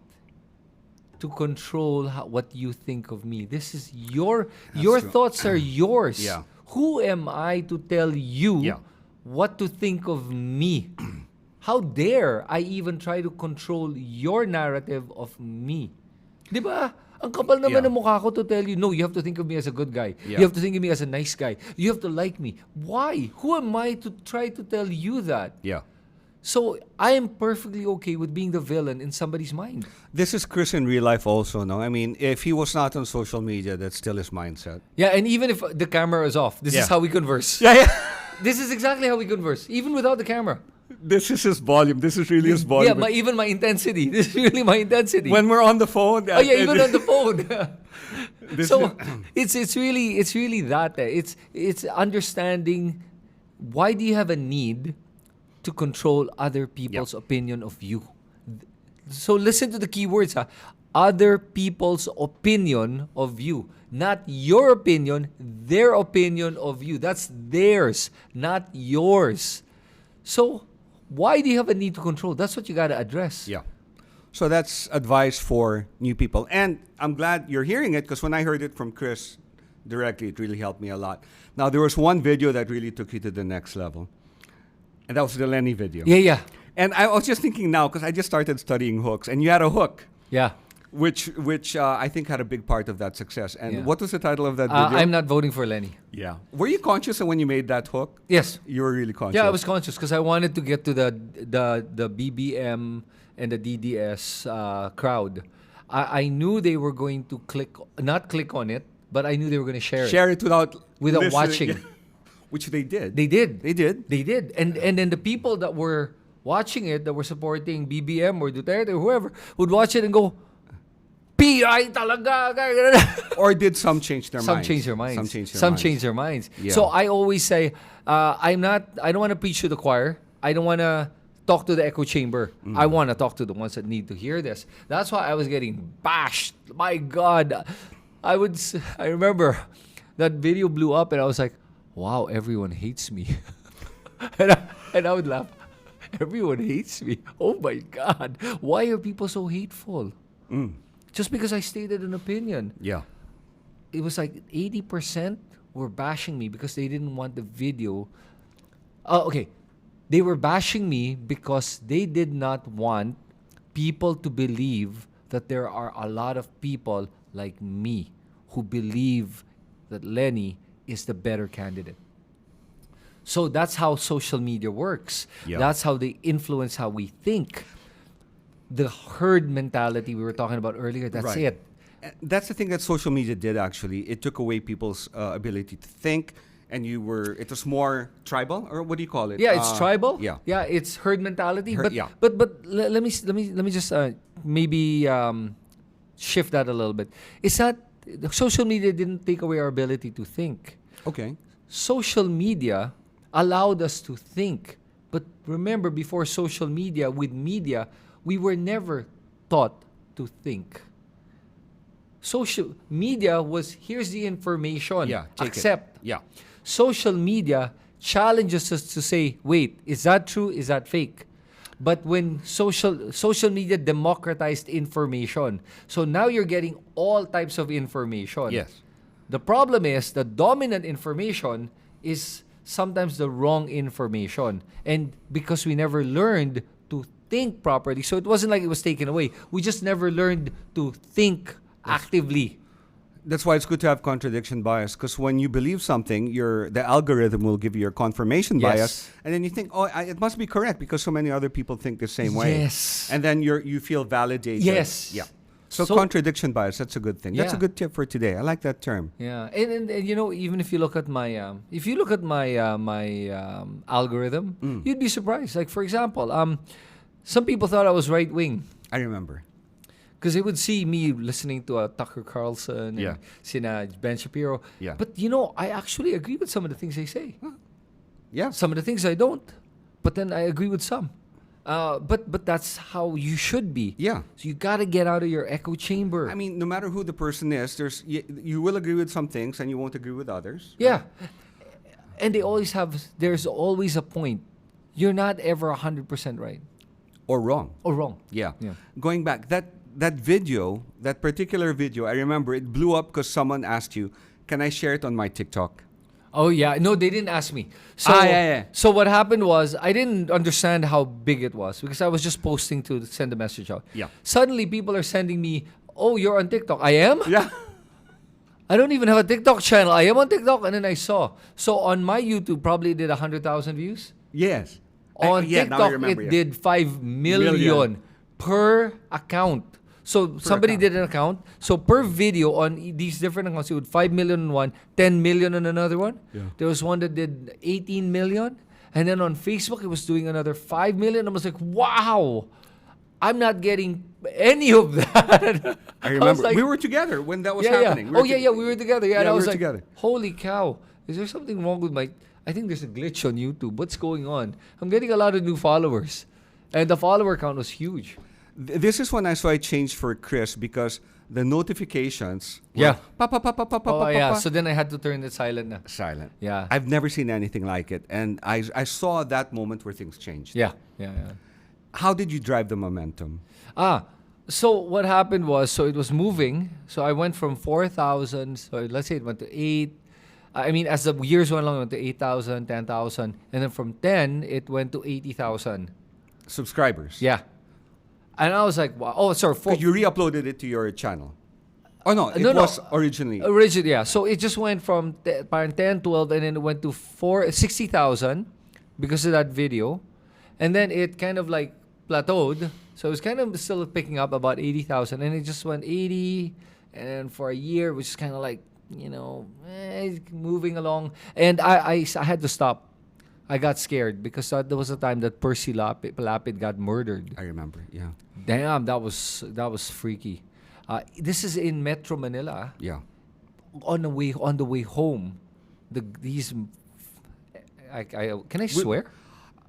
to control what you think of me. This is your true. thoughts are yours. Yeah. Who am I to tell you Yeah. what to think of me? How dare I even try to control your narrative of me? Di ba? Ang kapal naman Yeah. ng mukha ko to tell you, no, you have to think of me as a good guy. Yeah. You have to think of me as a nice guy. You have to like me. Why? Who am I to try to tell you that? Yeah. So I am perfectly okay with being the villain in somebody's mind. This is Chris in real life also, no? I mean, if he was not on social media, that's still his mindset. Yeah, and even if the camera is off, this Yeah. is how we converse. Yeah. This is exactly how we converse, even without the camera. This is his volume. This is really his volume. Yeah, even my intensity. This is really my intensity. When we're on the phone. Oh yeah, even on the phone. This So it's really that. It's understanding why do you have a need to control other people's opinion of you. So listen to the key words, ha. Other people's opinion of you. Not your opinion, their opinion of you. That's theirs, not yours. So why do you have a need to control? That's what you got to address. Yeah. So that's advice for new people. And I'm glad you're hearing it because when I heard it from Chris directly, it really helped me a lot. Now, there was one video that really took you to the next level. And that was the Lenny video. Yeah. And I was just thinking now, because I just started studying hooks, and you had a hook, Yeah. which I think had a big part of that success. And Yeah. what was the title of that video? I'm not voting for Lenny. Yeah. Were you conscious when you made that hook? Yes. You were really conscious. Yeah, I was conscious because I wanted to get to the BBM and the DDS crowd. I knew they were going to not click on it, but I knew they were going to share it. it without listening. watching. Which they did. They did. They did. They did. And then the people that were watching it, that were supporting BBM or Duterte or whoever, would watch it and go, PI talaga. Or did some change their Some minds? change their minds. Some change their Some minds. change their minds. Yeah. So I always say, I don't want to preach to the choir. I don't want to talk to the echo chamber. I want to talk to the ones that need to hear this. That's why I was getting bashed. My God. I remember that video blew up and I was like, wow, everyone hates me. and I would laugh. Everyone hates me. Oh my God. Why are people so hateful? Just because I stated an opinion. Yeah. It was like 80% were bashing me because they didn't want the video. Okay. They were bashing me because they did not want people to believe that there are a lot of people like me who believe that Lenny is the better candidate. So that's how social media works. Yeah. That's how they influence how we think. The herd mentality we were talking about earlier, that's Right. it. That's the thing that social media did actually. It took away people's ability to think, and it was more tribal, or what do you call it? Yeah, it's tribal. Yeah. Yeah, it's herd mentality. Herd- but yeah. but let me just maybe shift that a little bit. It's not social media didn't take away our ability to think. Okay. Social media allowed us to think. But remember, before social media, with media, we were never taught to think. Social media was, here's the information. Yeah. Take Accept. It. Yeah. Social media challenges us to say, wait, is that true? Is that fake? But when social media democratized information, so now you're getting all types of information. Yes. The problem is the dominant information is sometimes the wrong information. And because we never learned to think properly, so it wasn't like it was taken away. We just never learned to think actively. That's why it's good to have contradiction bias, because when you believe something, the algorithm will give you your confirmation bias, and then you think, it must be correct because so many other people think the same way. Yes. And then you feel validated. Yes. Yeah. So contradiction bias, that's a good thing. That's a Yeah. good tip for today. I like that term. Yeah, and even if you look at my algorithm, you'd be surprised. Like for example, some people thought I was right wing I remember. because they would see me listening to Tucker Carlson Yeah. and sina Ben Shapiro. Yeah. But I actually agree with some of the things they say. Yeah. Some of the things I don't, but then I agree with some. But that's how you should be. Yeah. So you got to get out of your echo chamber. I mean, no matter who the person is, you will agree with some things and you won't agree with others. Yeah. And there's always a point. You're not ever 100% right. Or wrong. Or wrong. Yeah. Yeah. Going back, that video, that particular video, I remember it blew up because someone asked you, can I share it on my TikTok? Oh, yeah. No, they didn't ask me. So, yeah. So what happened was, I didn't understand how big it was because I was just posting to send a message out. Yeah. Suddenly, people are sending me, oh, you're on TikTok. I am? Yeah. I don't even have a TikTok channel. I am on TikTok. And then I saw. So on my YouTube, probably did 100,000 views. Yes. On Yeah, now I TikTok, remember, it yeah. did 5 million per account. So somebody account. did an account. So per video on these different accounts, it would 5 million on one, 10 million on another one. Yeah. There was one that did 18 million. And then on Facebook, it was doing another 5 million. I was like, wow, I'm not getting any of that. I remember. like, we were together when that was yeah, happening. Yeah. We were together. Yeah, and Yeah, I we was were like, together. holy cow. Is there something wrong with I think there's a glitch on YouTube. What's going on? I'm getting a lot of new followers. And the follower count was huge. This is when I saw I changed for Chris because the notifications were Yeah. pa, pa, pa, pa, pa, pa, Oh, pa, yeah. pa. So then I had to turn it silent na. Silent. Yeah. I've never seen anything like it. And I saw that moment where things changed. Yeah. How did you drive the momentum? So what happened was, so it was moving. So I went from 4,000. So let's say it went to 8. I mean, as the years went along, it went to 8,000, 10,000. And then from 10, it went to 80,000. Subscribers. Yeah. And I was like, wow. Oh, sorry. Because you re-uploaded it to your channel. Oh, no. It No, was originally. Originally, yeah. So it just went from 10, 12, and then it went to 60,000 because of that video. And then it kind of like plateaued. So it was kind of still picking up about 80,000. And it just went 80. And then for a year, which is kind of like, moving along. And I had to stop. I got scared because there was a time that Percy Lapid got murdered. I remember, yeah. Damn, that was freaky. This is in Metro Manila. Yeah. On the way home, can I swear?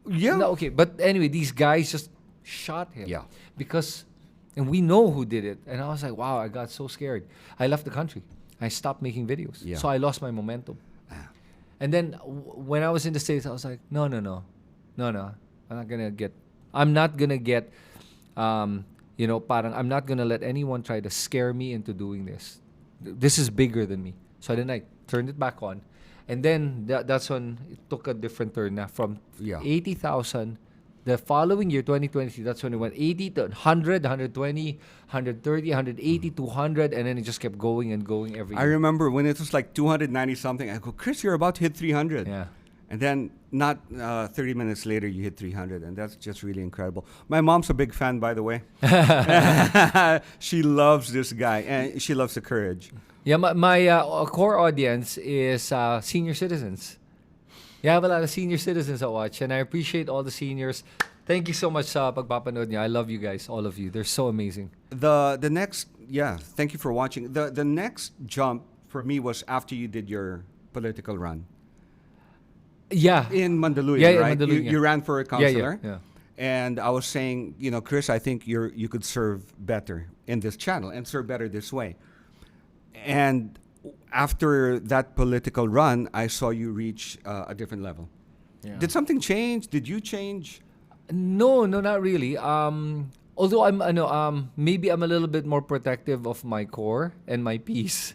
Yeah. No, okay. But anyway, these guys just shot him. Yeah. And we know who did it. And I was like, wow, I got so scared. I left the country. I stopped making videos. Yeah. So I lost my momentum. And then when I was in the States, I was like, no. I'm not gonna get, I'm not gonna let anyone try to scare me into doing this. This is bigger than me. So then I turned it back on. And then that's when it took a different turn now from 80,000. The following year, 2023, that's when it went 80 to 100, 120, 130, 180, 200, and then it just kept going and going every year. I remember when it was like 290 something, I go, Chris, you're about to hit 300. Yeah. And then not 30 minutes later, you hit 300. And that's just really incredible. My mom's a big fan, by the way. She loves this guy. And she loves the courage. Yeah, my core audience is senior citizens. Yeah, I have a lot of senior citizens that watch, and I appreciate all the seniors. Thank you so much sa pagpapanood niyo. I love you guys, all of you. They're so amazing. The next, thank you for watching. The next jump for me was after you did your political run. Yeah. In Mandaluyong, Yeah, right? Mandaluyong, You ran for a counselor. Yeah. And I was saying, Chris, I think you could serve better in this channel and serve better this way. And after that political run, I saw you reach a different level. Yeah. Did something change? Did you change? No, no, not really. Although maybe I'm a little bit more protective of my core and my peace.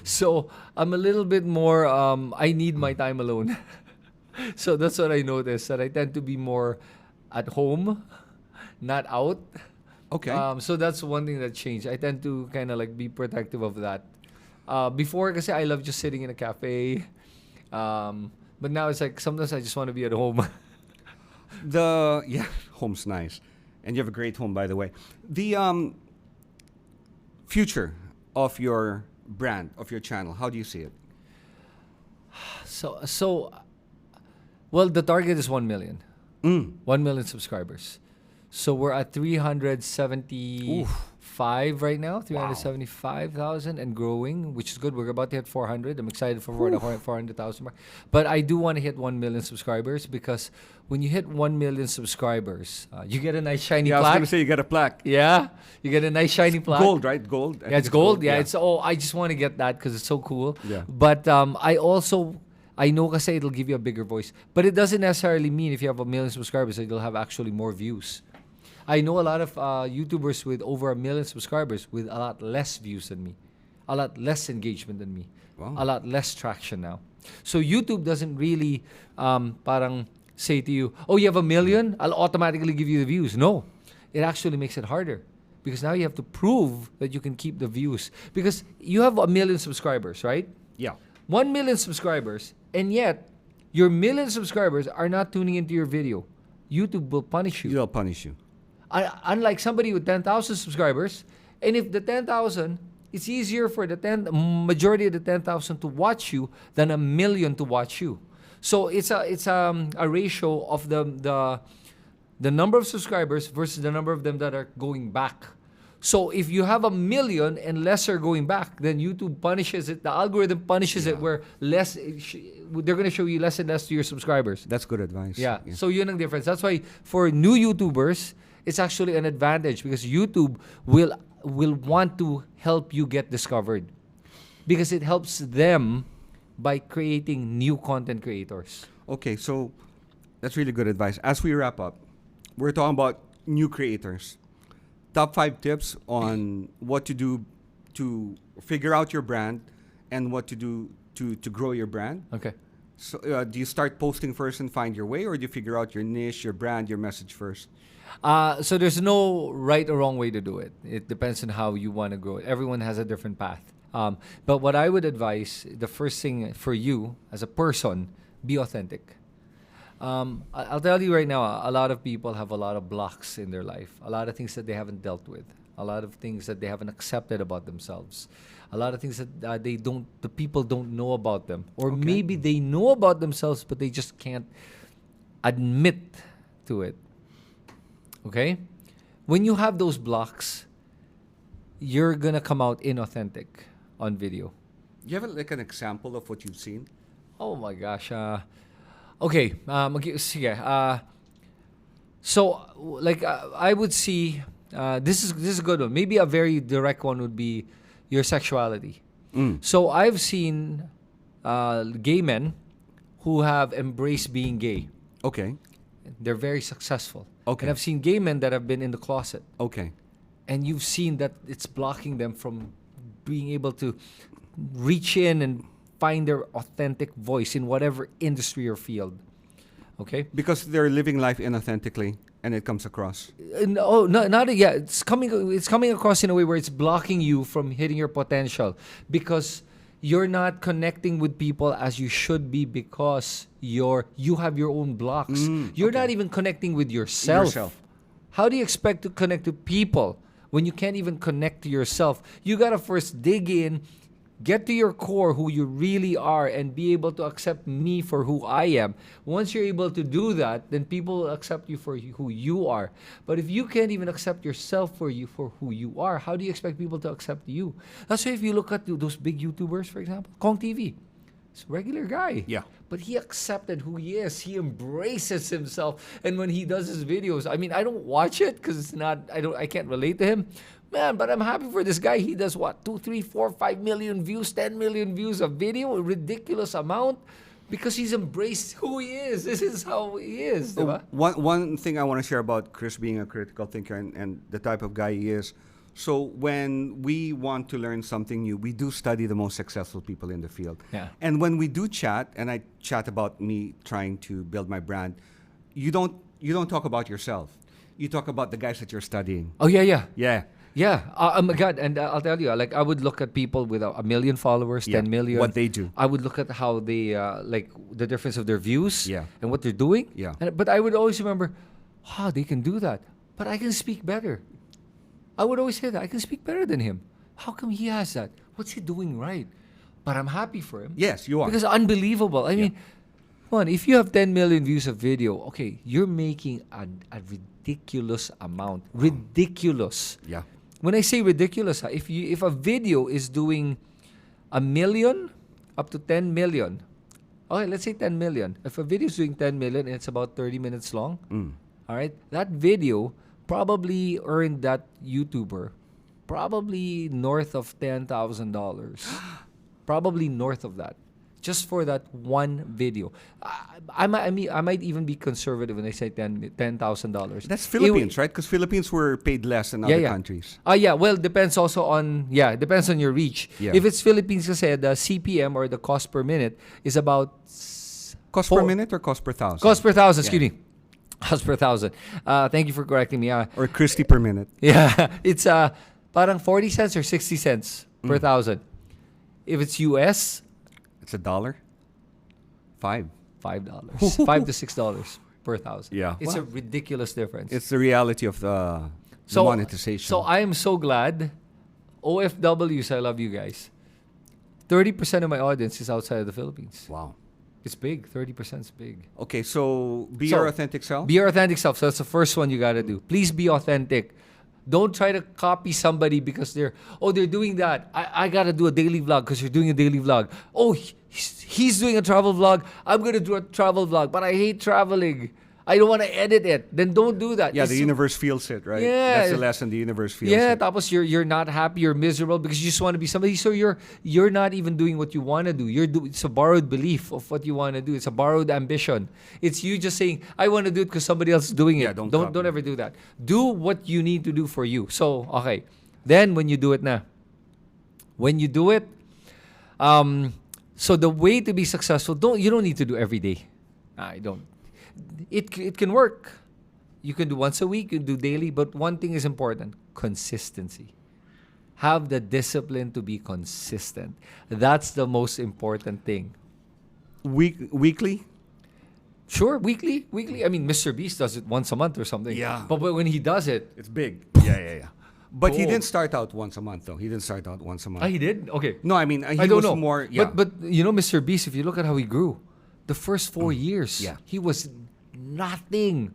So I'm a little bit more. I need my time alone. So that's what I noticed. That I tend to be more at home, not out. Okay. So that's one thing that changed. I tend to kind of like be protective of that. Before, kasi I love just sitting in a cafe. But now it's like sometimes I just want to be at home. Yeah, home's nice, and you have a great home, by the way. The future of your brand, of your channel, how do you see it? So, well, the target is 1 million. Mm. 1 million subscribers. So we're at 375 right now, 375,000 and growing, which is good. We're about to hit 400. I'm excited for the 400,000 mark. But I do want to hit 1 million subscribers because when you hit 1 million subscribers, you get a nice shiny Yeah, I was plaque. going to say you get a plaque. Yeah, you get a nice shiny plaque. Gold, right? Gold. I Yeah, it's think gold. Yeah, it's I just want to get that because it's so cool. Yeah. But I know kasi it'll give you a bigger voice. But it doesn't necessarily mean if you have 1 million subscribers that you'll have actually more views. I know a lot of YouTubers with over 1 million subscribers with a lot less views than me, a lot less engagement than me, Wow. a lot less traction now. So YouTube doesn't really parang say to you, oh, you have 1 million, I'll automatically give you the views. No, it actually makes it harder because now you have to prove that you can keep the views because you have 1 million subscribers, right? Yeah. 1 million subscribers, and yet your 1 million subscribers are not tuning into your video. YouTube will punish you. They'll punish you. Unlike somebody with 10,000 subscribers, and if the 10,000, it's easier for the majority of the 10,000 to watch you than 1 million to watch you. So it's a ratio of the number of subscribers versus the number of them that are going back. So if you have 1 million and less are going back, then YouTube punishes it. The algorithm punishes it where less. They're going to show you less and less to your subscribers. That's good advice. Yeah. So yun ang difference. That's why for new YouTubers, it's actually an advantage because YouTube will want to help you get discovered because it helps them by creating new content creators. Okay, so that's really good advice. As we wrap up, we're talking about new creators. Top 5 tips on what to do to figure out your brand and what to do to grow your brand. Okay. So, do you start posting first and find your way, or do you figure out your niche, your brand, your message first? So there's no right or wrong way to do it. It depends on how you want to grow it. Everyone has a different path. But what I would advise, the first thing for you as a person, be authentic. I'll tell you right now, a lot of people have a lot of blocks in their life, a lot of things that they haven't dealt with, a lot of things that they haven't accepted about themselves, a lot of things that the people don't know about them, or maybe they know about themselves but they just can't admit to it. Okay? When you have those blocks, you're gonna come out inauthentic on video. Do you have like an example of what you've seen? Oh my gosh. Okay. Sige. So, like, I would see, this is a good one. Maybe a very direct one would be your sexuality. So I've seen gay men who have embraced being gay. Okay. They're very successful. Okay. And I've seen gay men that have been in the closet. Okay. And you've seen that it's blocking them from being able to reach in and find their authentic voice in whatever industry or field. Okay? Because they're living life inauthentically and it comes across. It's coming across in a way where it's blocking you from hitting your potential because you're not connecting with people as you should be because you have your own blocks. You're not even connecting with yourself. How do you expect to connect to people when you can't even connect to yourself? You gotta first dig in, get to your core, who you really are, and be able to accept me for who I am. Once you're able to do that, then people will accept you for who you are. But if you can't even accept yourself for who you are, how do you expect people to accept you? That's why if you look at those big YouTubers, for example, Kong TV, it's a regular guy. Yeah. But he accepted who he is. He embraces himself. And when he does his videos, I mean, I don't watch it because it's not, I can't relate to him. Man, but I'm happy for this guy. He does what? 2, 3, 4, 5 million views, 10 million views a video, a ridiculous amount. because he's embraced who he is. This is how he is, diba? One thing I want to share about Chris being a critical thinker and the type of guy he is. So when we want to learn something new, we do study the most successful people in the field. Yeah. And when we do chat, and I chat about me trying to build my brand, you don't talk about yourself. You talk about the guys that you're studying. Oh yeah. Yeah. Yeah, oh my God, and I'll tell you, like I would look at people with a million followers, 10 million. What they do. I would look at how they, like the difference of their views and what they're doing. Yeah. But I would always remember, they can do that, but I can speak better. I would always say that, I can speak better than him. How come he has that? What's he doing right? But I'm happy for him. Yes, you are. Because unbelievable. I mean, come on, if you have 10 million views of video, okay, you're making a ridiculous amount. Ridiculous. Yeah. When I say ridiculous, if a video is doing 1 million up to 10 million, okay, let's say 10 million. If a video is doing 10 million and it's about 30 minutes long, all right, that video probably earned that YouTuber probably north of $10,000. Probably north of that. Just for that one video. I might even be conservative when I say $10,000. That's Philippines, right? Because Philippines were paid less than other countries. Well, depends also on, depends on your reach. Yeah. If it's Philippines kasi, the CPM or the cost per minute is about... Cost per minute or cost per thousand? Cost per thousand, excuse me. Cost per thousand. Thank you for correcting me. Or Christy per minute. Yeah, it's parang 40 cents or 60 cents per thousand. If it's US... It's $1? $5. $5. $5 to $6 per thousand. Yeah. It's a ridiculous difference. It's the reality of the monetization. So I am so glad. OFWs, I love you guys. 30% of my audience is outside of the Philippines. Wow. It's big. 30% is big. Okay, so be your authentic self? Be your authentic self. So that's the first one you got to do. Please be authentic. Don't try to copy somebody because they're doing that. I got to do a daily vlog because you're doing a daily vlog. Oh, he's doing a travel vlog. I'm going to do a travel vlog, but I hate traveling. I don't want to edit it. Then don't do that. Yeah, the universe feels it, right? Yeah. That's the lesson. The universe feels it. Yeah, tapos you're not happy, you're miserable because you just want to be somebody. So you're not even doing what you want to do. It's a borrowed belief of what you want to do. It's a borrowed ambition. It's you just saying, I want to do it because somebody else is doing it. Yeah, don't ever do that. Do what you need to do for you. So, okay. Then when you do it so the way to be successful, you don't need to do every day. I don't. It can work. You can do once a week, you can do daily, but one thing is important: consistency. Have the discipline to be consistent. That's the most important thing. Weekly? Sure, weekly. I mean, Mr. Beast does it once a month or something. Yeah. But when he does it, It's big. Yeah. But he didn't start out once a month, though. He did? He did? Okay. No, I mean, he I don't was know. more... Yeah. But you know, Mr. Beast, if you look at how he grew, the first 4 years, he was nothing.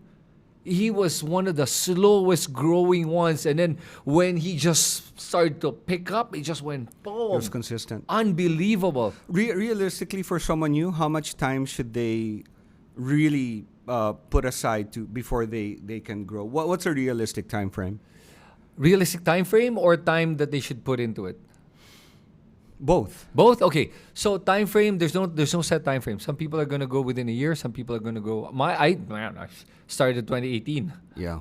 He was one of the slowest growing ones. And then when he just started to pick up, it just went boom. He was consistent. Unbelievable. Realistically, for someone new, how much time should they really put aside before they can grow? What's a realistic time frame? Realistic time frame or time that they should put into it? Both. Okay. So time frame, there's no set time frame. Some people are gonna go within a year. Some people are gonna go. I started 2018. Yeah.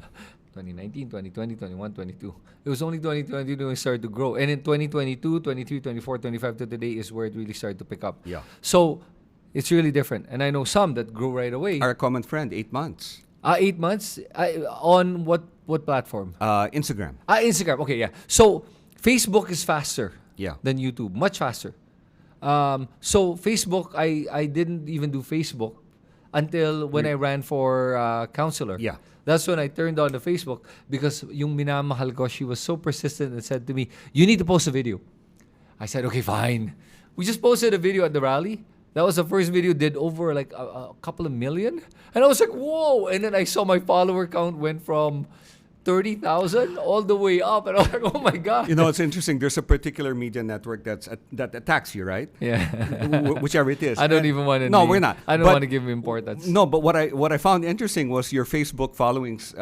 2019, 2020, 21, 22. It was only 2022 when it started to grow. And in 2022, 23, 24, 25 to today is where it really started to pick up. Yeah. So it's really different. And I know some that grow right away. Our common friend, 8 months. 8 months? On what platform? Instagram. Instagram. Okay, yeah. So Facebook is faster. Yeah. Than YouTube. Much faster. So Facebook, I didn't even do Facebook until when I ran for counselor. Yeah. That's when I turned on the Facebook because yung minamahal ko, she was so persistent and said to me, you need to post a video. I said, okay, fine. We just posted a video at the rally. That was the first video, did over like a couple of million. And I was like, whoa. And then I saw my follower count went from 30,000 all the way up, and I was like, "Oh my God!" You know, it's interesting. There's a particular media network that attacks you, right? Yeah, whichever it is. I don't even want to. No, we're not. I don't want to give him importance. No, but what I found interesting was your Facebook followings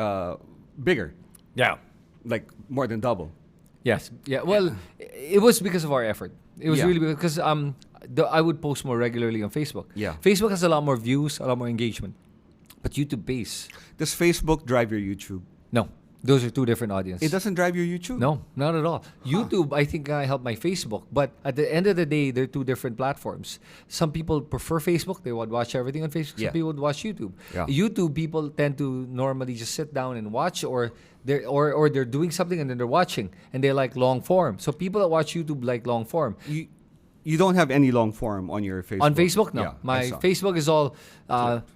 bigger. Yeah, like more than double. Yes. Yeah. Well, it was because of our effort. It was really because I would post more regularly on Facebook. Yeah. Facebook has a lot more views, a lot more engagement, but YouTube pays. Does Facebook drive your YouTube? No, those are two different audiences. It doesn't drive your YouTube? No, not at all. YouTube, I think I help my Facebook, but at the end of the day, they're two different platforms. Some people prefer Facebook; they would watch everything on Facebook. Yeah. Some people would watch YouTube. Yeah. YouTube people tend to normally just sit down and watch, or they're doing something and then they're watching, and they like long form. So people that watch YouTube like long form. You don't have any long form on your Facebook? On Facebook, no. Yeah, I My saw. Facebook is all,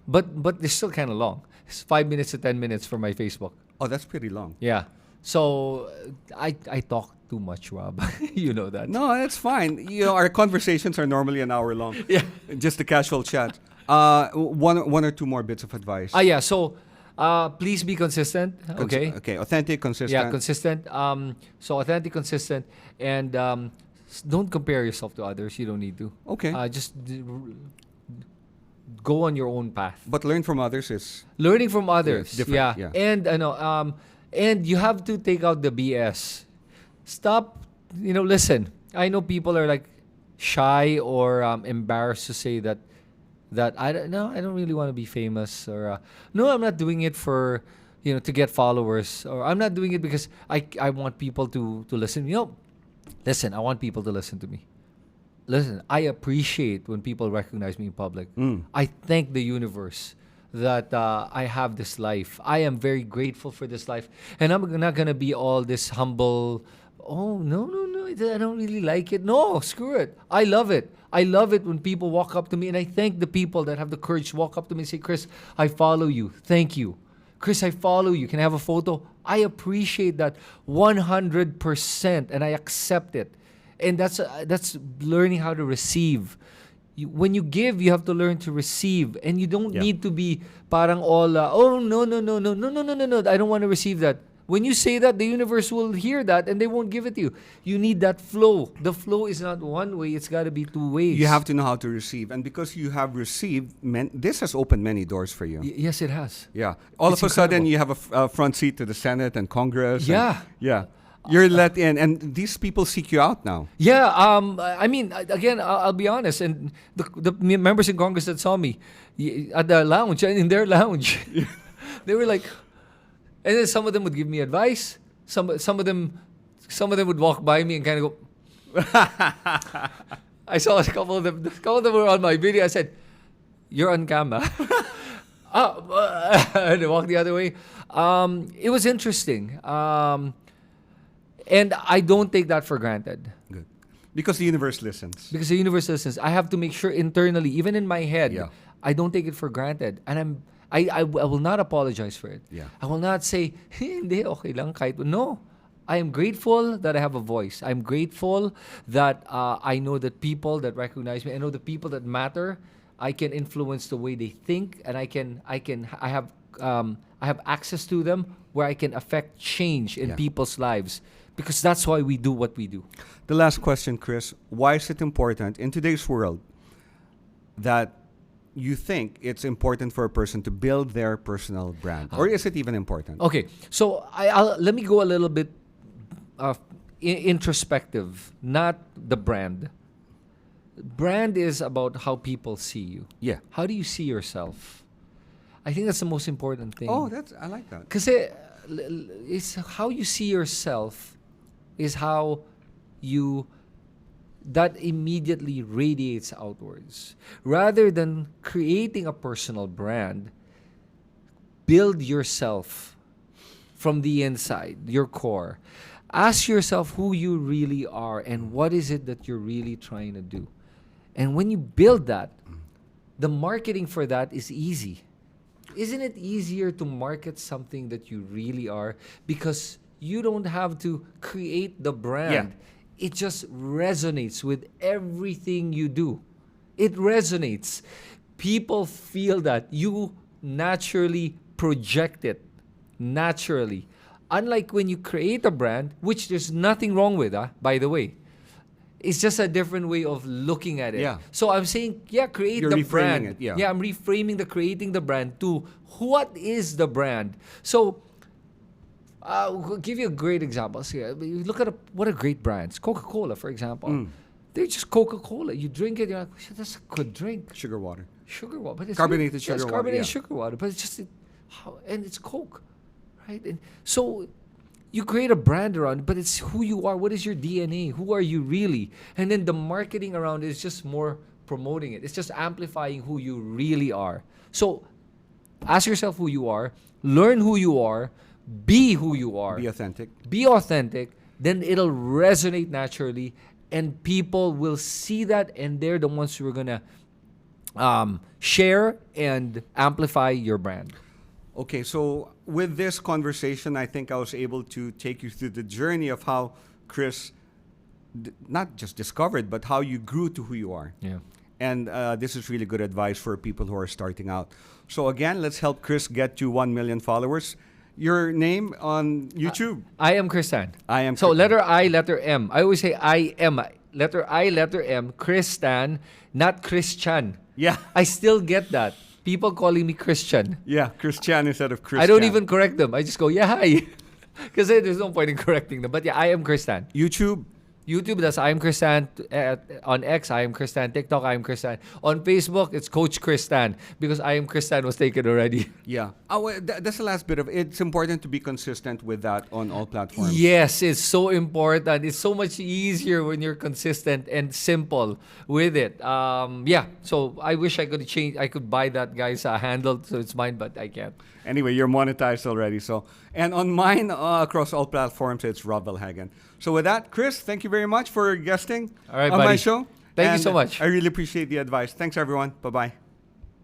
but they're still kind of long. It's 5 minutes to 10 minutes for my Facebook. Oh, that's pretty long. Yeah. So I talk too much, Rob. You know that. No, that's fine. Our conversations are normally an hour long. Yeah. Just a casual chat. One or two more bits of advice. Yeah. So please be consistent. Okay. Okay. Authentic, consistent. Yeah, consistent. So authentic, consistent, and don't compare yourself to others. You don't need to. Okay. Just go on your own path. But learn from others is Learning from others. different, Yeah. yeah. And I know. And you have to take out the BS. Stop. Listen. I know people are like shy or embarrassed to say that I don't really want to be famous, or no, I'm not doing it for to get followers, or I'm not doing it because I want people to listen. Listen, I want people to listen to me. Listen, I appreciate when people recognize me in public. I thank the universe that I have this life. I am very grateful for this life, and I'm not gonna be all this humble. Oh no, I don't really like it. No, screw it. I love it. I love it when people walk up to me, and I thank the people that have the courage to walk up to me and say, "Chris, I follow you. Thank you. Chris, I follow you. Can I have a photo?" I appreciate that 100%, and I accept it. And that's learning how to receive. When you give, you have to learn to receive, and you don't need to be parang all oh no, I don't want to receive that. When you say that, the universe will hear that and they won't give it to you. You need that flow. The flow is not one way, it's got to be two ways. You have to know how to receive. And because you have received, this has opened many doors for you. Yes, it has. Yeah. All It's of a sudden, incredible. you have a front seat to the Senate and Congress. Yeah. Yeah. You're let in. And these people seek you out now. Yeah, I mean, again, I'll be honest, and the members in Congress that saw me at the lounge, in their lounge, they were like, and then some of them would give me advice. Some of them would walk by me and kind of go. I saw a couple of them. A couple of them were on my video. I said, "You're on camera." And they walked the other way. It was interesting. And I don't take that for granted. Good. Because the universe listens. Because the universe listens. I have to make sure internally, even in my head, Yeah. I don't take it for granted. And I will not apologize for it. Yeah. I will not say, hindi, okay lang, kahit. No. I am grateful that I have a voice. I'm grateful that I know that people that recognize me, I know the people that matter, I can influence the way they think, and I have access to them where I can affect change in people's lives. Because that's why we do what we do. The last question, Chris. Why is it important in today's world that you think it's important for a person to build their personal brand? Or is it even important? Okay, so let me go a little bit introspective, not the brand. Brand is about how people see you. Yeah. How do you see yourself? I think that's the most important thing. Oh, I like that. Because it's how you see yourself is how that immediately radiates outwards. Rather than creating a personal brand, build yourself from the inside, your core. Ask yourself who you really are and what is it that you're really trying to do. And when you build that, the marketing for that is easy. Isn't it easier to market something that you really are? Because you don't have to create the brand. Yeah. It just resonates with everything you do. It resonates. People feel that. You naturally project it. Naturally. Unlike when you create a brand, which there's nothing wrong with, by the way. It's just a different way of looking at it. Yeah. So I'm saying, create You're the reframing brand. it, yeah. I'm reframing creating the brand to what is the brand. So I'll give you a great example. See, you look at what are great brands. Coca-Cola, for example. They're just Coca-Cola. You drink it, you're like, that's a good drink. Sugar water. Sugar water. But it's Carbonated sugar yes, water, carbonated yeah. sugar water. But it's just, and it's Coke, right? And so you create a brand around it, but it's who you are. What is your DNA? Who are you really? And then the marketing around it is just more promoting it. It's just amplifying who you really are. So ask yourself who you are, learn who you are, be who you are. Be authentic. Be authentic, then it'll resonate naturally, and people will see that, and they're the ones who are going to share and amplify your brand. Okay, so with this conversation, I think I was able to take you through the journey of how Chris not just discovered, but how you grew to who you are. Yeah. And this is really good advice for people who are starting out. So again, let's help Chris get to 1 million followers. Your name on YouTube? I am Christan. I am. So Chris. letter I, letter M. I always say I am. Letter I, letter M. Christan, not Christian. Yeah. I still get that. People calling me Christian. Yeah, Christian instead of Christian. I don't even correct them. I just go, yeah, hi. Because there's no point in correcting them. But yeah, I am Christan. YouTube? YouTube, that's I am Christan. On X, I am Christan. TikTok, I am Christan. On Facebook, it's Coach Christan. Because I am Christan was taken already. Yeah. Oh, well, that's the last bit of it. It's important to be consistent with that on all platforms. Yes, it's so important. It's so much easier when you're consistent and simple with it. Yeah, so I wish I could change. I could buy that guy's handle so it's mine, but I can't. Anyway, you're monetized already. So, and on mine, across all platforms, it's Rob Valhagen. So with that, Chris, thank you very much for guesting All right, on buddy. my show. Thank you And so much. I really appreciate the advice. Thanks, everyone. Bye-bye.